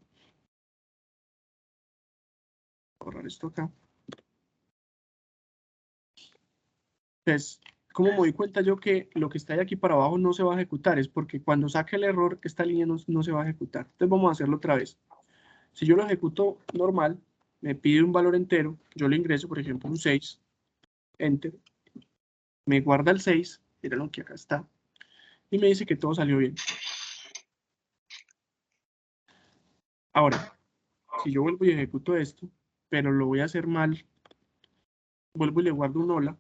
Speaker 1: Borrar esto acá. Entonces, ¿cómo me doy cuenta yo que lo que está aquí para abajo no se va a ejecutar? Es porque cuando saque el error, esta línea no se va a ejecutar. Entonces vamos a hacerlo otra vez. Si yo lo ejecuto normal, me pide un valor entero, yo le ingreso, por ejemplo, un 6, enter, me guarda el 6, mira lo que acá está, y me dice que todo salió bien. Ahora, si yo vuelvo y ejecuto esto, pero lo voy a hacer mal, vuelvo y le guardo un hola,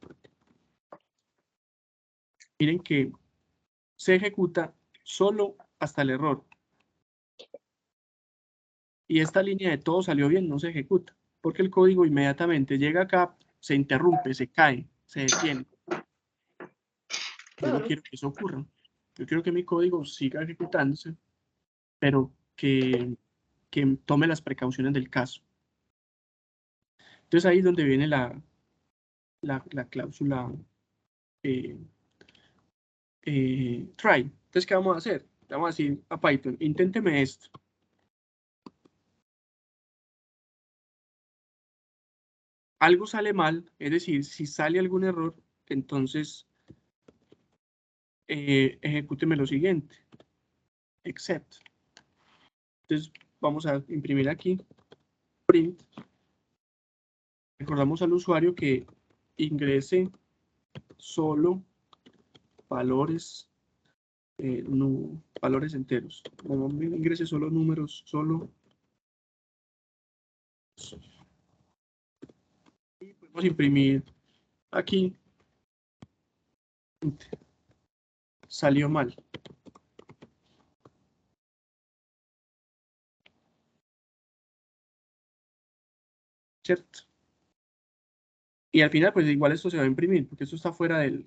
Speaker 1: miren que se ejecuta solo hasta el error. Y esta línea de todo salió bien no se ejecuta, porque el código inmediatamente llega acá, se interrumpe, se cae, se detiene. Yo no quiero que eso ocurra. Yo quiero que mi código siga ejecutándose, pero que tome las precauciones del caso. Entonces ahí es donde viene la cláusula try. Entonces, ¿qué vamos a hacer? Vamos a decir a Python, inténteme esto. Algo sale mal, es decir, si sale algún error, entonces ejecúteme lo siguiente. Except. Entonces, vamos a imprimir aquí print. Recordamos al usuario que ingrese solo valores valores enteros. Como ingrese solo números, solo. Y podemos imprimir aquí. Salió mal. ¿Cierto? Y al final, pues igual esto se va a imprimir, porque esto está fuera del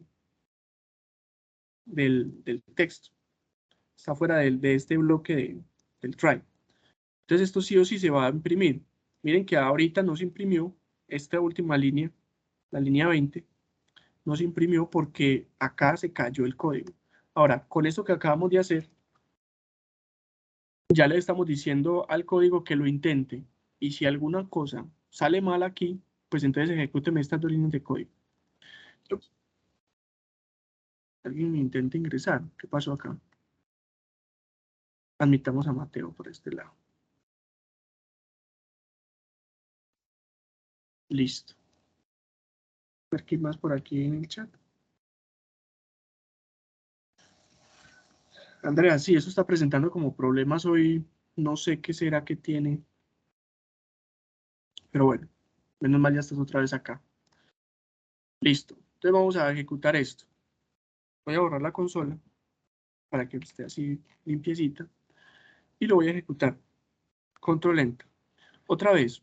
Speaker 1: texto. Está fuera de este bloque del try. Entonces esto sí o sí se va a imprimir. Miren que ahorita no se imprimió esta última línea la línea 20, no se imprimió porque acá se cayó el código. Ahora, con esto que acabamos de hacer, ya le estamos diciendo al código que lo intente. Y si alguna cosa sale mal aquí, pues entonces ejecúteme estas 2 líneas de código. Ups. Alguien intenta ingresar. ¿Qué pasó acá? Admitamos a Mateo por este lado. Listo. A ver qué más por aquí en el chat. Andrea, sí, eso está presentando como problemas hoy. No sé qué será que tiene. Pero bueno, menos mal ya estás otra vez acá. Listo. Entonces vamos a ejecutar esto. Voy a borrar la consola para que esté así limpiecita. Y lo voy a ejecutar. Control Enter. Otra vez,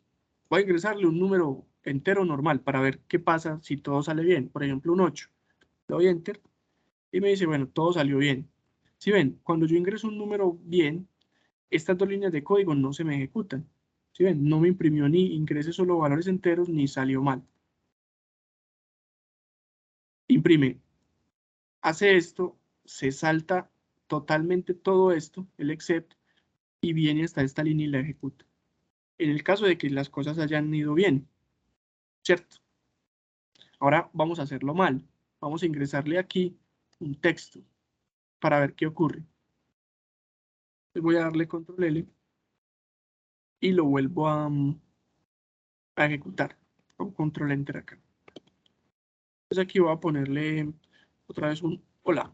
Speaker 1: voy a ingresarle un número entero normal para ver qué pasa si todo sale bien. Por ejemplo, un 8. Le doy Enter y me dice, bueno, todo salió bien. Si ven, cuando yo ingreso un número bien, estas 2 líneas de código no se me ejecutan. Si ven, no me imprimió ni ingresé solo valores enteros ni salió mal. Imprime. Hace esto, se salta totalmente todo esto, el except, y viene hasta esta línea y la ejecuta. En el caso de que las cosas hayan ido bien, ¿cierto? Ahora vamos a hacerlo mal. Vamos a ingresarle aquí un texto para ver qué ocurre. Voy a darle control L y lo vuelvo a ejecutar. Con control Enter acá. Entonces aquí voy a ponerle otra vez un hola.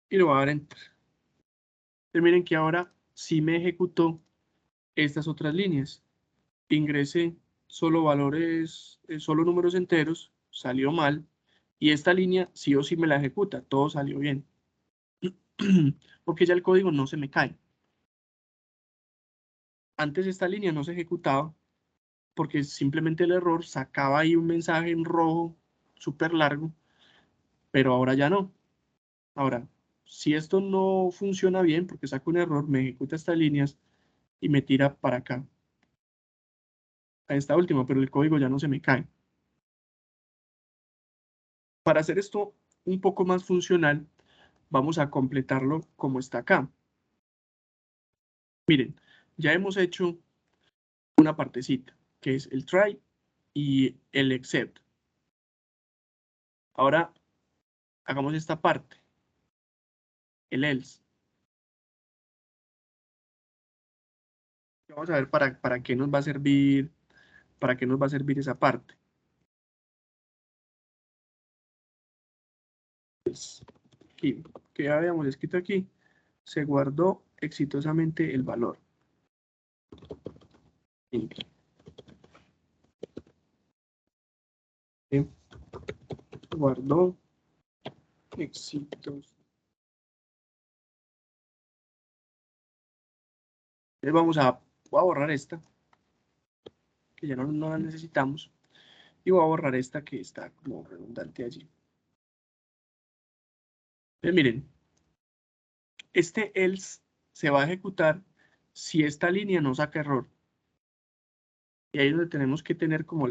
Speaker 1: Y lo voy a dar Enter. Entonces miren que ahora sí me ejecutó estas otras líneas. Ingresé solo valores, solo números enteros, salió mal. Y esta línea sí o sí me la ejecuta, todo salió bien. Porque ya el código no se me cae. Antes esta línea no se ejecutaba porque simplemente el error sacaba ahí un mensaje en rojo súper largo, pero ahora ya no. Ahora, si esto no funciona bien porque saca un error, me ejecuta estas líneas y me tira para acá, a esta última, pero el código ya no se me cae. Para hacer esto un poco más funcional, vamos a completarlo como está acá. Miren, ya hemos hecho una partecita, que es el try y el except. Ahora hagamos esta parte, el else. Vamos a ver para qué nos va a servir, esa parte. Pues, aquí, que ya habíamos escrito aquí, se guardó exitosamente el valor. Guardó exitosamente. Entonces voy a borrar esta, que ya no la necesitamos, y voy a borrar esta que está como redundante allí. Entonces, miren, este else se va a ejecutar si esta línea no saca error. Y ahí es donde tenemos que tener como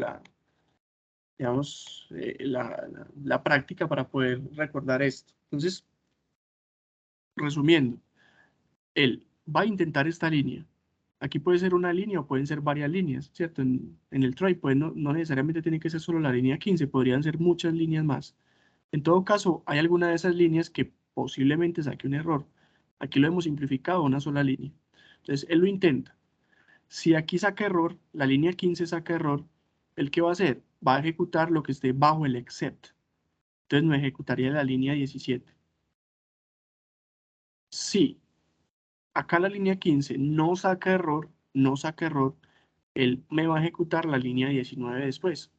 Speaker 1: digamos, la práctica para poder recordar esto. Entonces, resumiendo, él va a intentar esta línea. Aquí puede ser una línea o pueden ser varias líneas, ¿cierto? En el try, pues no necesariamente tiene que ser solo la línea 15, podrían ser muchas líneas más. En todo caso, hay alguna de esas líneas que posiblemente saque un error. Aquí lo hemos simplificado a una sola línea. Entonces, él lo intenta. Si aquí saca error, la línea 15 saca error, ¿el qué va a hacer? Va a ejecutar lo que esté bajo el except. Entonces no ejecutaría la línea 17. Si acá la línea 15 no saca error, él me va a ejecutar la línea 19 después,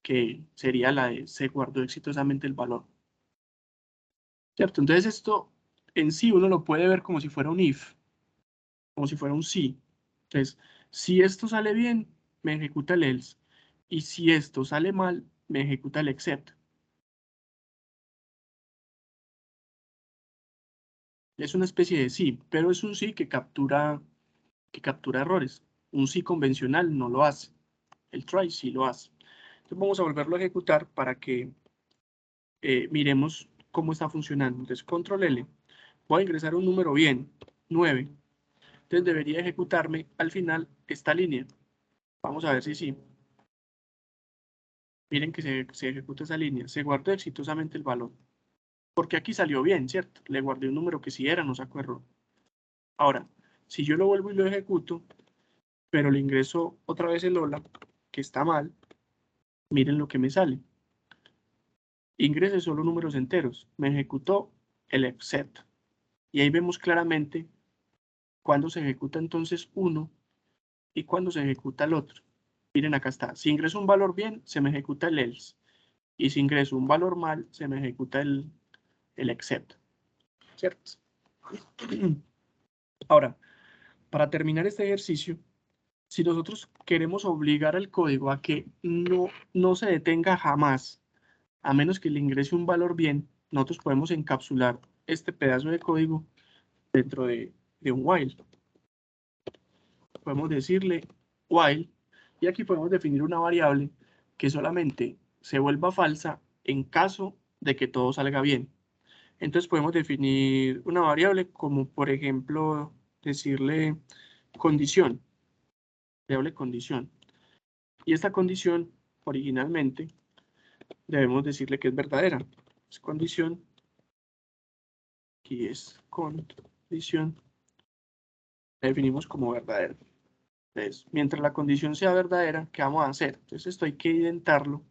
Speaker 1: que sería la de se guardó exitosamente el valor. ¿Cierto? Entonces esto en sí uno lo puede ver como si fuera un if, como si fuera un si. Entonces, si esto sale bien, me ejecuta el else. Y si esto sale mal, me ejecuta el except. Es una especie de sí, pero es un sí que captura errores. Un sí convencional no lo hace. El try sí lo hace. Entonces vamos a volverlo a ejecutar para que miremos cómo está funcionando. Entonces, control L. Voy a ingresar un número bien, 9. Entonces debería ejecutarme al final esta línea. Vamos a ver si sí. Miren que se ejecuta esa línea. Se guardó exitosamente el valor. Porque aquí salió bien, ¿cierto? Le guardé un número que sí era, no sacó error. Ahora, si yo lo vuelvo y lo ejecuto, pero le ingreso otra vez el hola, que está mal, miren lo que me sale. Ingrese solo números enteros. Me ejecutó el except. Y ahí vemos claramente cuando se ejecuta entonces uno y cuando se ejecuta el otro. Miren, acá está. Si ingreso un valor bien, se me ejecuta el else. Y si ingreso un valor mal, se me ejecuta el except. ¿Cierto? Ahora, para terminar este ejercicio, si nosotros queremos obligar al código a que no se detenga jamás, a menos que le ingrese un valor bien, nosotros podemos encapsular este pedazo de código dentro de un while. Podemos decirle while, y aquí podemos definir una variable que solamente se vuelva falsa en caso de que todo salga bien. Entonces podemos definir una variable como, por ejemplo, decirle condición, variable condición. Y esta condición, originalmente, debemos decirle que es verdadera. Es condición, aquí es condición, la definimos como verdadera. Entonces, mientras la condición sea verdadera, ¿qué vamos a hacer? Entonces esto hay que identarlo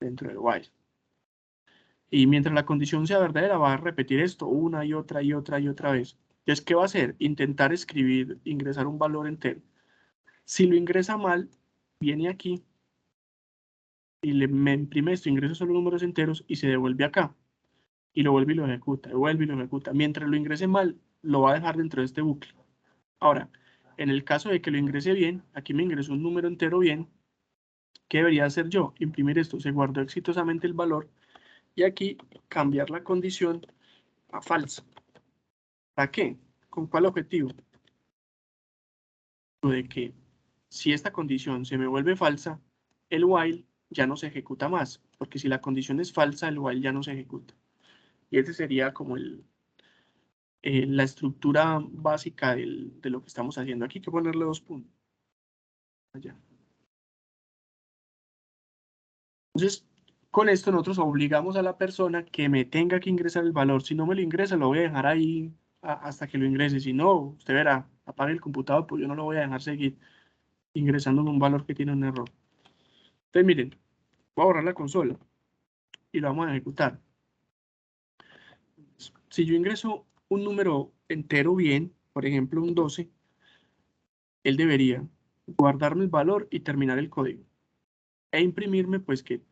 Speaker 1: dentro del while. Y mientras la condición sea verdadera, va a repetir esto una y otra y otra y otra vez. Entonces, ¿qué va a hacer? Intentar escribir, ingresar un valor entero. Si lo ingresa mal, viene aquí y me imprime esto, ingresa solo números enteros y se devuelve acá. Y lo vuelve y lo ejecuta, devuelve y lo ejecuta. Mientras lo ingrese mal, lo va a dejar dentro de este bucle. Ahora, en el caso de que lo ingrese bien, aquí me ingresó un número entero bien, ¿qué debería hacer yo? Imprimir esto, se guardó exitosamente el valor y aquí cambiar la condición a falsa. ¿Para qué? ¿Con cuál objetivo? De que si esta condición se me vuelve falsa, el while ya no se ejecuta más, porque si la condición es falsa, el while ya no se ejecuta. Y ese sería como la estructura básica de lo que estamos haciendo. Aquí hay que ponerle 2 puntos. Allá. Entonces, con esto nosotros obligamos a la persona que me tenga que ingresar el valor. Si no me lo ingresa, lo voy a dejar ahí hasta que lo ingrese. Si no, usted verá, apague el computador, pues yo no lo voy a dejar seguir ingresando un valor que tiene un error. Entonces, miren, voy a borrar la consola y lo vamos a ejecutar. Si yo ingreso un número entero bien, por ejemplo un 12, él debería guardarme el valor y terminar el código. E imprimirme pues que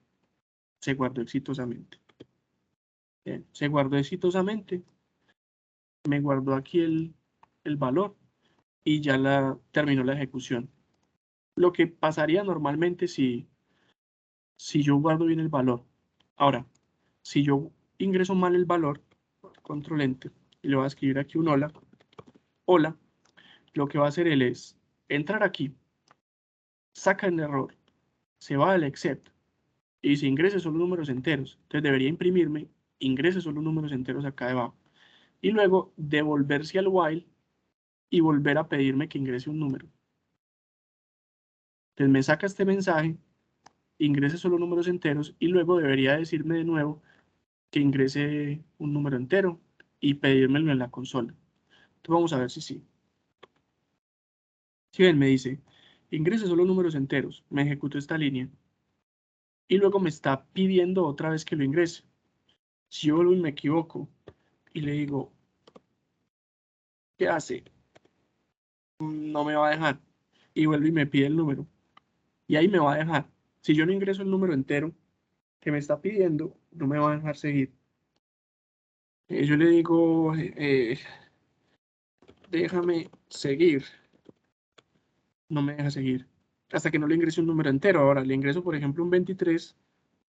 Speaker 1: se guardó exitosamente. Bien, se guardó exitosamente. Me guardó aquí el valor y ya terminó la ejecución. Lo que pasaría normalmente si yo guardo bien el valor. Ahora, si yo ingreso mal el valor, control enter, y le voy a escribir aquí un hola, hola, lo que va a hacer él es entrar aquí, saca el error, se va al except, y si ingrese solo números enteros, entonces debería imprimirme, ingrese solo números enteros acá debajo, y luego devolverse al while y volver a pedirme que ingrese un número. Entonces me saca este mensaje, ingrese solo números enteros, y luego debería decirme de nuevo que ingrese un número entero y pedírmelo en la consola. Entonces vamos a ver si sí. Si ven, me dice, ingrese solo números enteros, me ejecutó esta línea. Y luego me está pidiendo otra vez que lo ingrese. Si yo vuelvo y me equivoco y le digo, ¿qué hace? No me va a dejar. Y vuelve y me pide el número. Y ahí me va a dejar. Si yo no ingreso el número entero que me está pidiendo, no me va a dejar seguir. Yo le digo, déjame seguir. No me deja seguir. Hasta que no le ingrese un número entero. Ahora le ingreso, por ejemplo, un 23,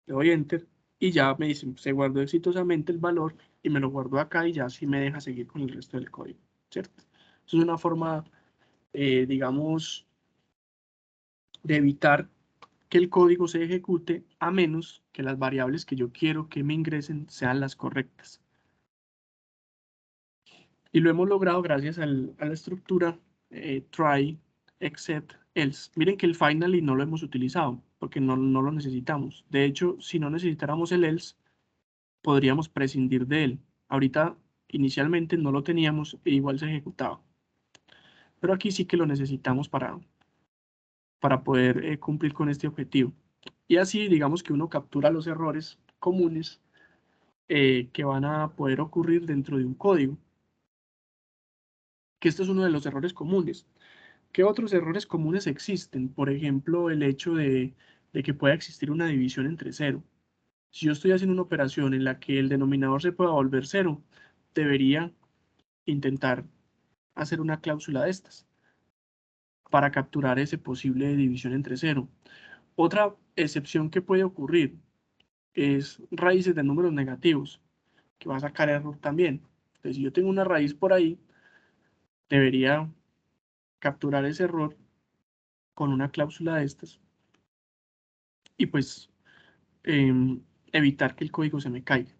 Speaker 1: le doy enter y ya me dice, se guardó exitosamente el valor y me lo guardó acá y ya sí me deja seguir con el resto del código, ¿cierto? Eso es una forma, digamos, de evitar que el código se ejecute a menos que las variables que yo quiero que me ingresen sean las correctas. Y lo hemos logrado gracias a la estructura try, except, else. Miren que el finally no lo hemos utilizado porque no lo necesitamos. De hecho, si no necesitáramos el else, podríamos prescindir de él. Ahorita, inicialmente no lo teníamos e igual se ejecutaba. Pero aquí sí que lo necesitamos para poder cumplir con este objetivo. Y así, digamos que uno captura los errores comunes que van a poder ocurrir dentro de un código. Que este es uno de los errores comunes. ¿Qué otros errores comunes existen? Por ejemplo, el hecho de que pueda existir una división entre cero. Si yo estoy haciendo una operación en la que el denominador se pueda volver cero, debería intentar hacer una cláusula de estas para capturar ese posible división entre cero. Otra excepción que puede ocurrir es raíces de números negativos, que va a sacar error también. Entonces, si yo tengo una raíz por ahí, debería capturar ese error con una cláusula de estas y pues evitar que el código se me caiga.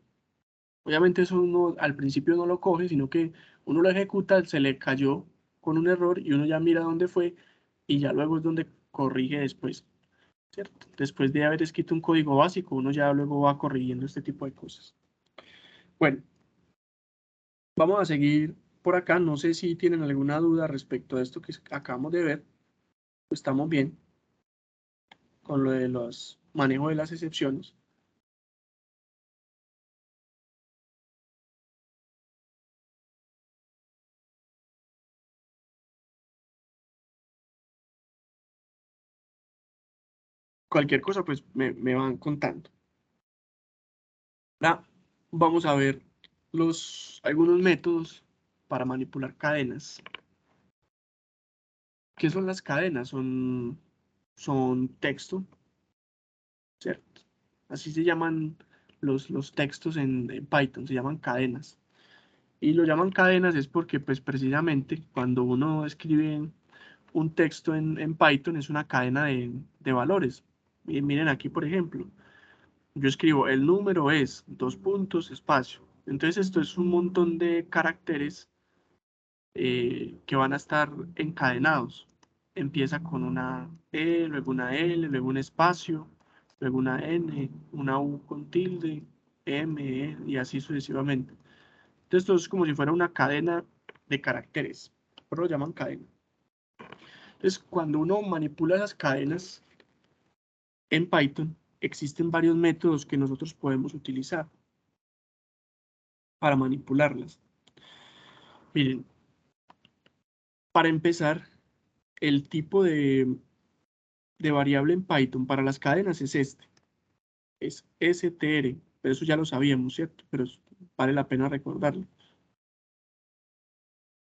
Speaker 1: Obviamente eso uno al principio no lo coge, sino que uno lo ejecuta, se le cayó con un error y uno ya mira dónde fue y ya luego es donde corrige después, ¿cierto? Después de haber escrito un código básico, uno ya luego va corrigiendo este tipo de cosas. Bueno, vamos a seguir por acá. No sé si tienen alguna duda respecto a esto que acabamos de ver. Estamos bien con lo de los manejos de las excepciones. Cualquier cosa, pues me van contando. Ahora vamos a ver algunos métodos para manipular cadenas. ¿Qué son las cadenas? Son texto, ¿cierto? Así se llaman los textos en Python, se llaman cadenas. Y lo llaman cadenas es porque, pues, precisamente cuando uno escribe un texto en Python es una cadena de valores. Y miren aquí, por ejemplo, yo escribo el número es, dos puntos, espacio. Entonces esto es un montón de caracteres que van a estar encadenados. Empieza con una E, luego una L, luego un espacio, luego una N, una U con tilde, M, E, y así sucesivamente. Entonces esto es como si fuera una cadena de caracteres, pero lo llaman cadena. Entonces cuando uno manipula esas cadenas en Python, existen varios métodos que nosotros podemos utilizar para manipularlas. Miren, para empezar, el tipo de variable en Python para las cadenas es este. Es str, pero eso ya lo sabíamos, ¿cierto? Pero vale la pena recordarlo.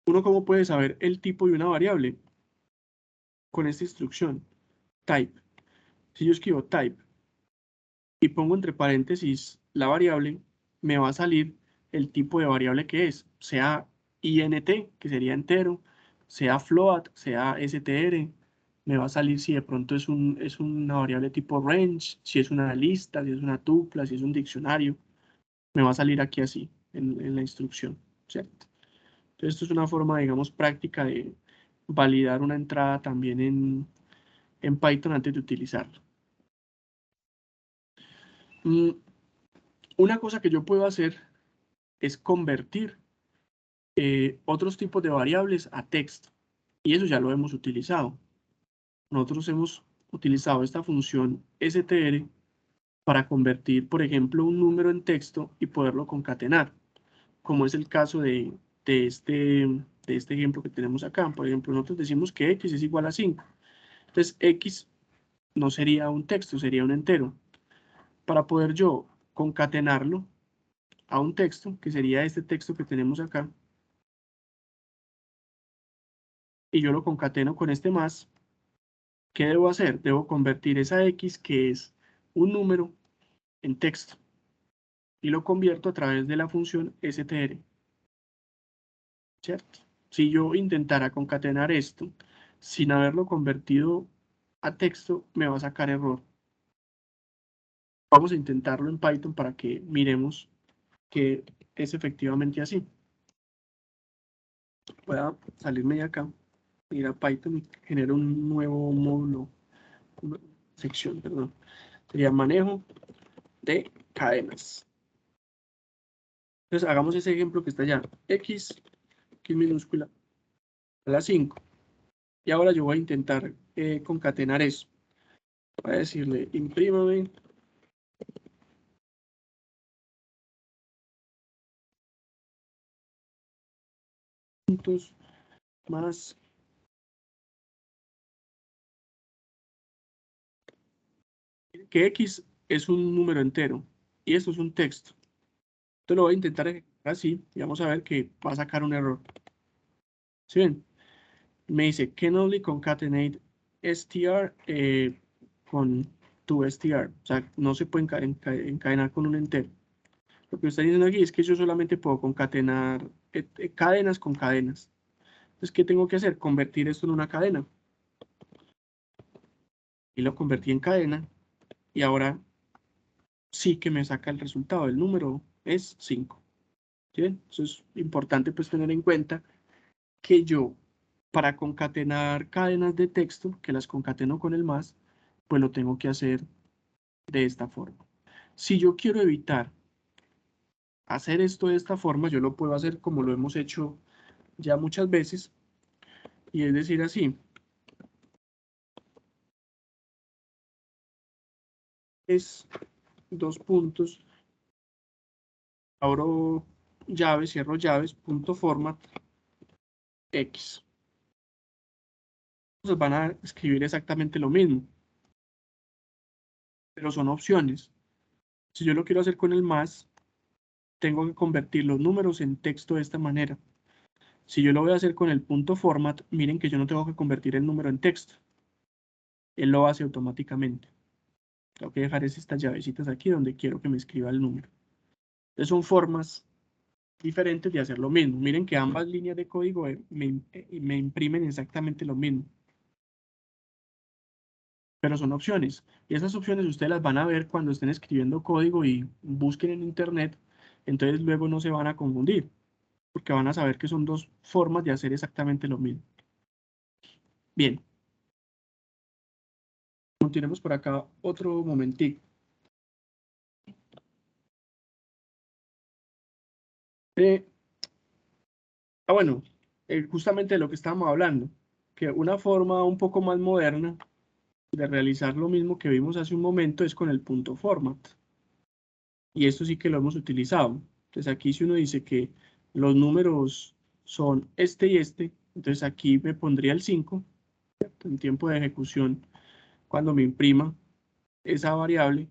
Speaker 1: ¿Uno cómo puede saber el tipo de una variable? Con esta instrucción, type. Si yo escribo type y pongo entre paréntesis la variable, me va a salir el tipo de variable que es, sea int, que sería entero, sea float, sea str, me va a salir si de pronto es una variable tipo range, si es una lista, si es una tupla, si es un diccionario, me va a salir aquí así, en la instrucción, ¿cierto? Entonces esto es una forma, digamos, práctica de validar una entrada también en Python antes de utilizarlo. Una cosa que yo puedo hacer es convertir otros tipos de variables a texto. Y eso ya lo hemos utilizado. Nosotros hemos utilizado esta función str para convertir, por ejemplo, un número en texto y poderlo concatenar, como es el caso de este ejemplo que tenemos acá. Por ejemplo, nosotros decimos que x es igual a 5. Entonces, x no sería un texto, sería un entero. Para poder yo concatenarlo a un texto, que sería este texto que tenemos acá, y yo lo concateno con este más, ¿qué debo hacer? Debo convertir esa x, que es un número, en texto. Y lo convierto a través de la función str. ¿Cierto? Si yo intentara concatenar esto sin haberlo convertido a texto, me va a sacar error. Vamos a intentarlo en Python para que miremos que es efectivamente así. Voy a salirme de acá, ir a Python y genero un nuevo módulo, una sección, perdón. Sería manejo de cadenas. Entonces hagamos ese ejemplo que está allá. X minúscula a la 5. Y ahora yo voy a intentar concatenar eso. Voy a decirle imprímame puntos más que X es un número entero y esto es un texto. Entonces lo voy a intentar ejecutar así y vamos a ver que va a sacar un error. ¿Sí ven? Me dice can only concatenate str con tu str. O sea, no se puede encadenar con un entero. Lo que está diciendo aquí es que yo solamente puedo concatenar cadenas con cadenas. Entonces, ¿qué tengo que hacer? Convertir esto en una cadena. Y lo convertí en cadena. Y ahora sí que me saca el resultado. El número es 5. ¿Sí? Eso es importante pues tener en cuenta que yo, para concatenar cadenas de texto, que las concateno con el más, pues lo tengo que hacer de esta forma. Si yo quiero evitar hacer esto de esta forma, yo lo puedo hacer como lo hemos hecho ya muchas veces, y es decir así. Es dos puntos, abro llaves, cierro llaves, punto format, X. Entonces van a escribir exactamente lo mismo, pero son opciones. Si yo lo quiero hacer con el más, tengo que convertir los números en texto de esta manera. Si yo lo voy a hacer con el punto format, miren que yo no tengo que convertir el número en texto. Él lo hace automáticamente. Tengo que dejar estas llavecitas aquí donde quiero que me escriba el número. Entonces son formas diferentes de hacer lo mismo. Miren que ambas líneas de código me imprimen exactamente lo mismo. Pero son opciones. Y esas opciones ustedes las van a ver cuando estén escribiendo código y busquen en internet. Entonces luego no se van a confundir, porque van a saber que son dos formas de hacer exactamente lo mismo. Bien. Continuemos por acá otro momentico. Bueno, justamente de lo que estábamos hablando, que una forma un poco más moderna de realizar lo mismo que vimos hace un momento es con el punto format. Y esto sí que lo hemos utilizado. Entonces aquí si uno dice que los números son este y este, entonces aquí me pondría el 5, ¿cierto? En tiempo de ejecución, cuando me imprima esa variable,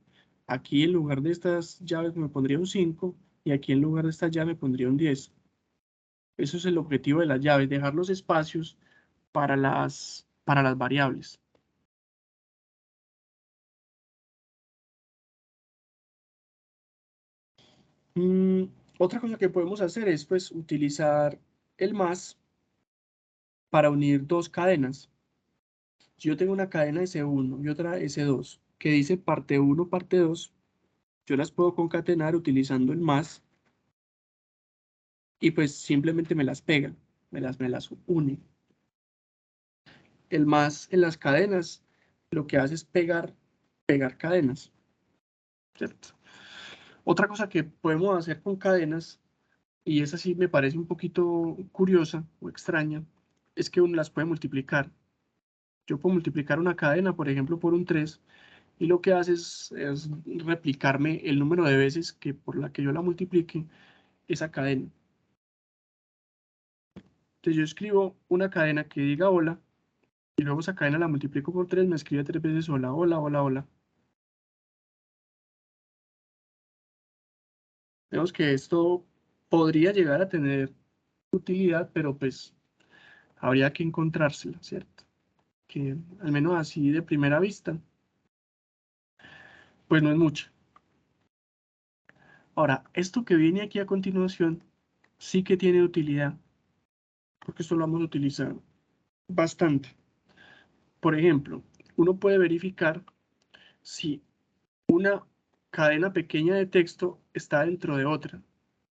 Speaker 1: aquí en lugar de estas llaves me pondría un 5 y aquí en lugar de esta llave me pondría un 10. Eso es el objetivo de las llaves, dejar los espacios para las variables. Otra cosa que podemos hacer es pues utilizar el más para unir dos cadenas. Si yo tengo una cadena S1 y otra S2 que dice parte 1, parte 2, yo las puedo concatenar utilizando el más y pues simplemente me las pega, me las une. El más en las cadenas lo que hace es pegar cadenas, ¿cierto? Otra cosa que podemos hacer con cadenas, y esa sí me parece un poquito curiosa o extraña, es que uno las puede multiplicar. Yo puedo multiplicar una cadena, por ejemplo, por un 3, y lo que hace es replicarme el número de veces que por la que yo la multiplique esa cadena. Entonces yo escribo una cadena que diga hola, y luego esa cadena la multiplico por 3, me escribe 3 veces hola, hola, hola, hola. Vemos que esto podría llegar a tener utilidad, pero pues habría que encontrársela, ¿cierto? Que al menos así de primera vista, pues no es mucho. Ahora, esto que viene aquí a continuación sí que tiene utilidad, porque esto lo vamos a utilizar bastante. Por ejemplo, uno puede verificar si una cadena pequeña de texto está dentro de otra,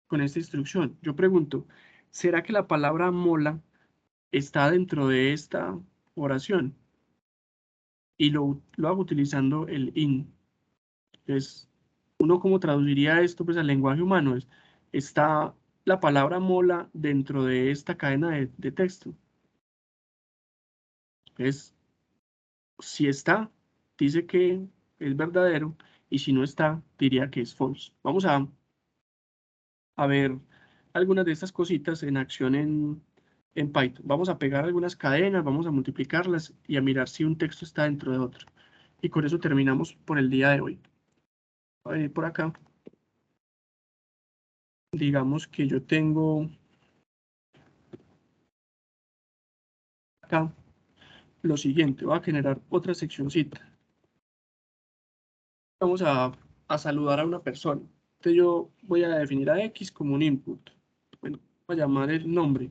Speaker 1: con esta instrucción. Yo pregunto, ¿será que la palabra mola está dentro de esta oración? Y lo hago utilizando el in. Entonces, ¿uno cómo traduciría esto pues al lenguaje humano? Está la palabra mola dentro de esta cadena de texto. Entonces, si está, dice que es verdadero, y si no está, diría que es false. Vamos a ver algunas de estas cositas en acción en Python. Vamos a pegar algunas cadenas, vamos a multiplicarlas y a mirar si un texto está dentro de otro. Y con eso terminamos por el día de hoy. Voy a ir por acá. Digamos que yo tengo acá lo siguiente. Voy a generar otra seccioncita. Vamos a saludar a una persona. Entonces yo voy a definir a X como un input. Bueno, voy a llamar el nombre.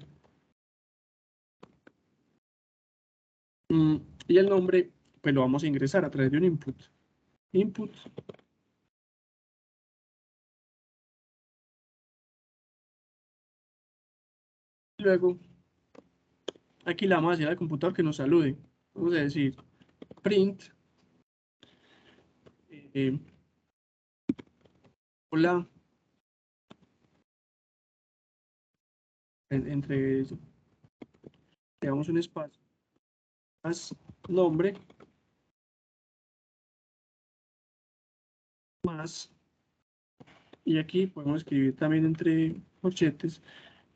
Speaker 1: Y el nombre, pues lo vamos a ingresar a través de un input. Input. Y luego, aquí le vamos a decir al computador que nos salude. Vamos a decir print. Hola. Entre eso, le damos un espacio. Más nombre. Más. Y aquí podemos escribir también entre corchetes.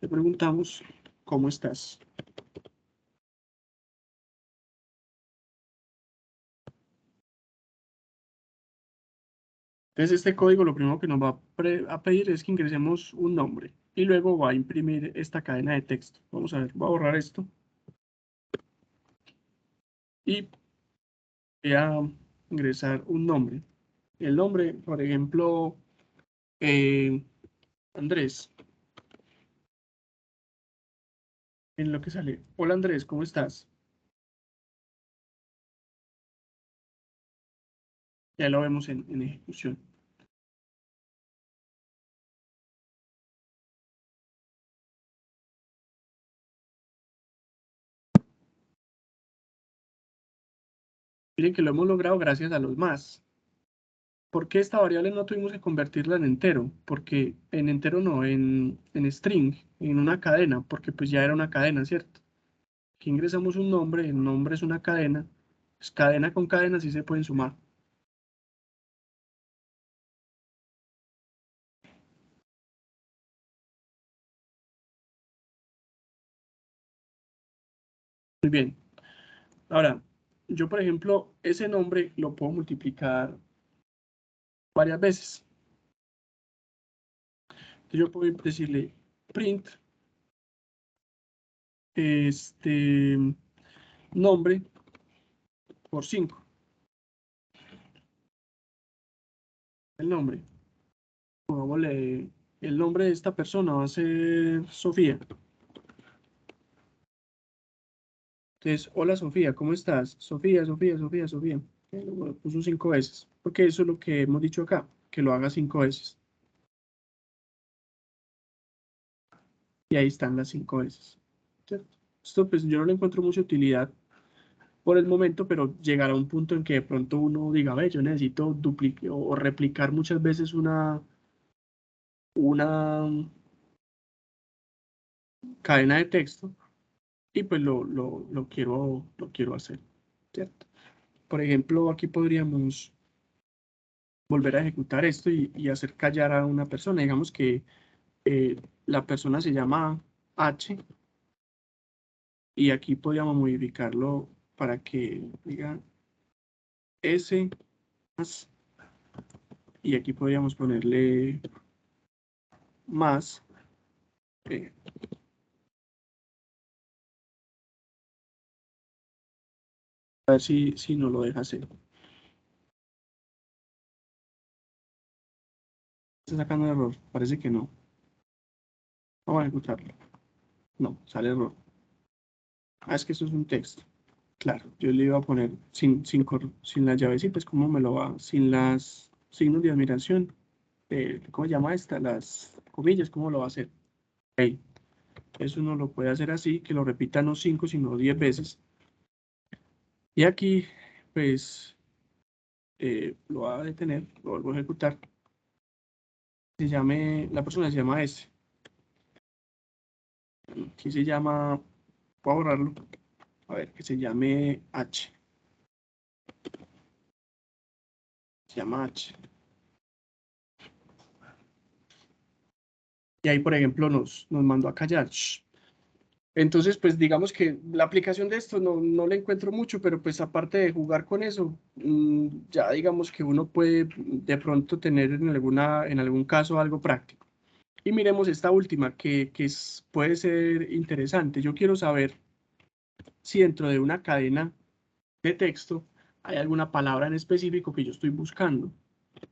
Speaker 1: Le preguntamos, ¿cómo estás? Entonces este código lo primero que nos va a pedir es que ingresemos un nombre y luego va a imprimir esta cadena de texto. Vamos a ver, voy a borrar esto. Y voy a ingresar un nombre. El nombre, por ejemplo, Andrés. En lo que sale, hola Andrés, ¿cómo estás? Ya lo vemos en ejecución. Miren que lo hemos logrado gracias a los más. ¿Por qué esta variable no tuvimos que convertirla en entero? Porque en entero no, en string, en una cadena, porque pues ya era una cadena, ¿cierto? Aquí ingresamos un nombre, el nombre es una cadena, pues cadena con cadena sí se pueden sumar. Muy bien. Ahora, yo por ejemplo, ese nombre lo puedo multiplicar varias veces. Entonces yo puedo decirle print nombre por 5. El nombre. Pongámosle, el nombre de esta persona va a ser Sofía. Entonces, hola Sofía, ¿cómo estás? Sofía, Sofía, Sofía, Sofía. Lo puso 5 veces, porque eso es lo que hemos dicho acá, que lo haga 5 veces. Y ahí están las 5 veces. ¿Cierto? Esto pues yo no le encuentro mucha utilidad por el momento, pero llegará a un punto en que de pronto uno diga, ve, yo necesito duplicar o replicar muchas veces una cadena de texto y pues lo quiero hacer, ¿cierto? Por ejemplo, aquí podríamos volver a ejecutar esto y hacer callar a una persona. Digamos que la persona se llama H y aquí podríamos modificarlo para que diga S más y aquí podríamos ponerle más. eh, a ver si no lo deja hacer. Está sacando error, parece que no. Vamos a ejecutarlo. No, sale error. Ah, es que eso es un texto. Claro, yo le iba a poner sin la llavecita, pues cómo me lo va, sin signos de admiración. ¿Cómo se llama esta? Las comillas, ¿cómo lo va a hacer? Okay. Eso no lo puede hacer así, que lo repita no 5, sino 10 veces. Y aquí, pues, lo va a detener, lo vuelvo a ejecutar. La persona se llama S. Aquí se llama, voy a borrarlo, a ver, que se llame H. Se llama H. Y ahí, por ejemplo, nos mandó a callar. Entonces, pues digamos que la aplicación de esto no le encuentro mucho, pero pues aparte de jugar con eso, ya digamos que uno puede de pronto tener en algún caso algo práctico. Y miremos esta última, que puede ser interesante. Yo quiero saber si dentro de una cadena de texto hay alguna palabra en específico que yo estoy buscando.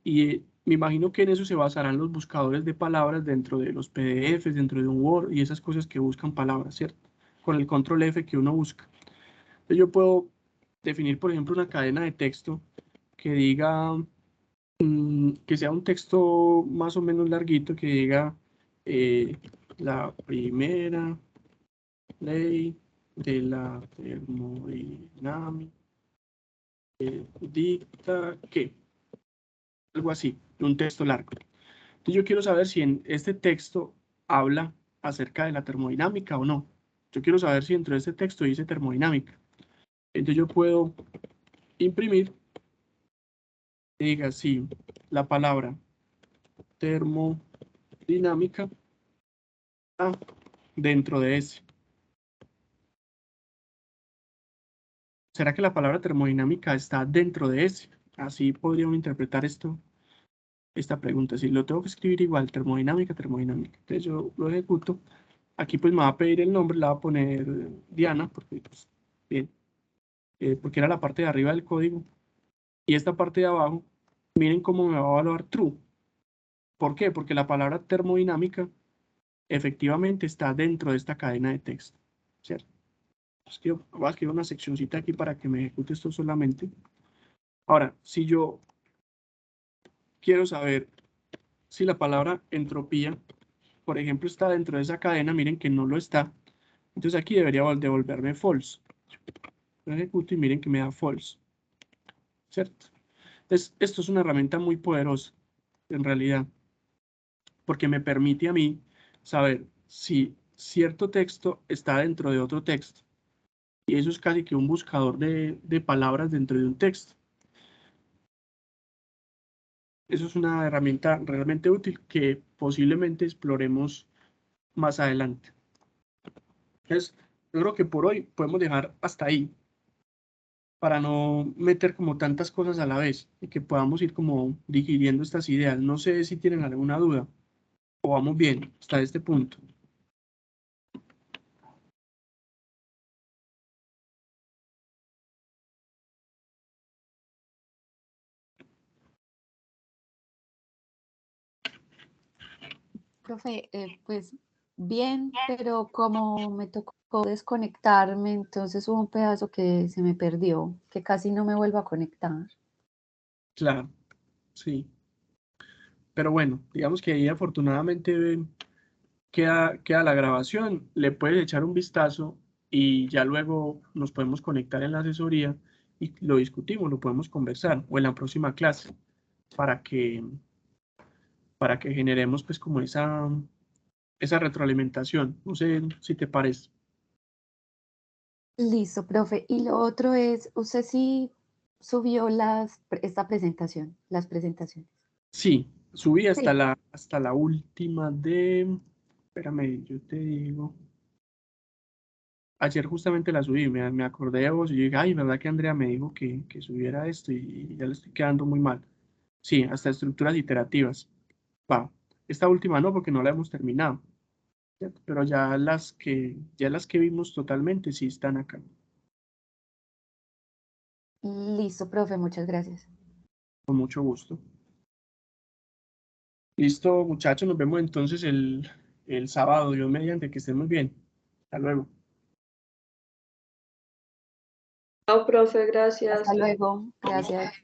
Speaker 1: Y me imagino que en eso se basarán los buscadores de palabras dentro de los PDFs, dentro de un Word y esas cosas que buscan palabras, ¿cierto? Con el control F que uno busca. Entonces yo puedo definir, por ejemplo, una cadena de texto que diga, que sea un texto más o menos larguito, que diga la primera ley de la termodinámica dicta que, algo así, un texto largo. Entonces yo quiero saber si en este texto habla acerca de la termodinámica o no. Yo quiero saber si dentro de este texto dice termodinámica. Entonces yo puedo imprimir y diga si la palabra termodinámica está dentro de ese. ¿Será que la palabra termodinámica está dentro de ese? Así podríamos interpretar esta pregunta. Si lo tengo que escribir igual, termodinámica. Entonces yo lo ejecuto. Aquí pues me va a pedir el nombre, le va a poner Diana, porque pues, bien, porque era la parte de arriba del código. Y esta parte de abajo, miren cómo me va a evaluar true. ¿Por qué? Porque la palabra termodinámica efectivamente está dentro de esta cadena de texto, ¿cierto? Voy a escribir una seccioncita aquí para que me ejecute esto solamente. Ahora, si yo quiero saber si la palabra entropía, por ejemplo, está dentro de esa cadena, miren que no lo está. Entonces aquí debería devolverme false. Lo ejecuto y miren que me da false, ¿cierto? Entonces, esto es una herramienta muy poderosa, en realidad, porque me permite a mí saber si cierto texto está dentro de otro texto. Y eso es casi que un buscador de palabras dentro de un texto. Eso es una herramienta realmente útil que posiblemente exploremos más adelante. Entonces, yo creo que por hoy podemos dejar hasta ahí para no meter como tantas cosas a la vez y que podamos ir como digiriendo estas ideas. No sé si tienen alguna duda o vamos bien hasta este punto.
Speaker 3: Profe, pues bien, pero como me tocó desconectarme, entonces hubo un pedazo que se me perdió, que casi no me vuelvo a conectar.
Speaker 1: Claro, sí. Pero bueno, digamos que ahí afortunadamente queda la grabación, le puedes echar un vistazo y ya luego nos podemos conectar en la asesoría y lo discutimos, lo podemos conversar o en la próxima clase para que, generemos pues como esa retroalimentación. No sé si te parece.
Speaker 3: Listo, profe. Y lo otro es, usted sí subió esta presentación, las presentaciones.
Speaker 1: Sí, subí hasta
Speaker 3: Sí.
Speaker 1: la última espérame, yo te digo. Ayer justamente la subí, me acordé de vos y yo dije, ay, ¿verdad que Andrea me dijo que subiera esto y ya le estoy quedando muy mal? Sí, hasta estructuras iterativas. Va, esta última no, porque no la hemos terminado, ¿cierto? Pero ya las que vimos totalmente sí están acá.
Speaker 3: Listo, profe, muchas gracias.
Speaker 1: Con mucho gusto. Listo, muchachos, nos vemos entonces el sábado, Dios mediante, que estén muy bien. Hasta luego.
Speaker 2: Chao, profe, gracias.
Speaker 3: Hasta luego. Gracias.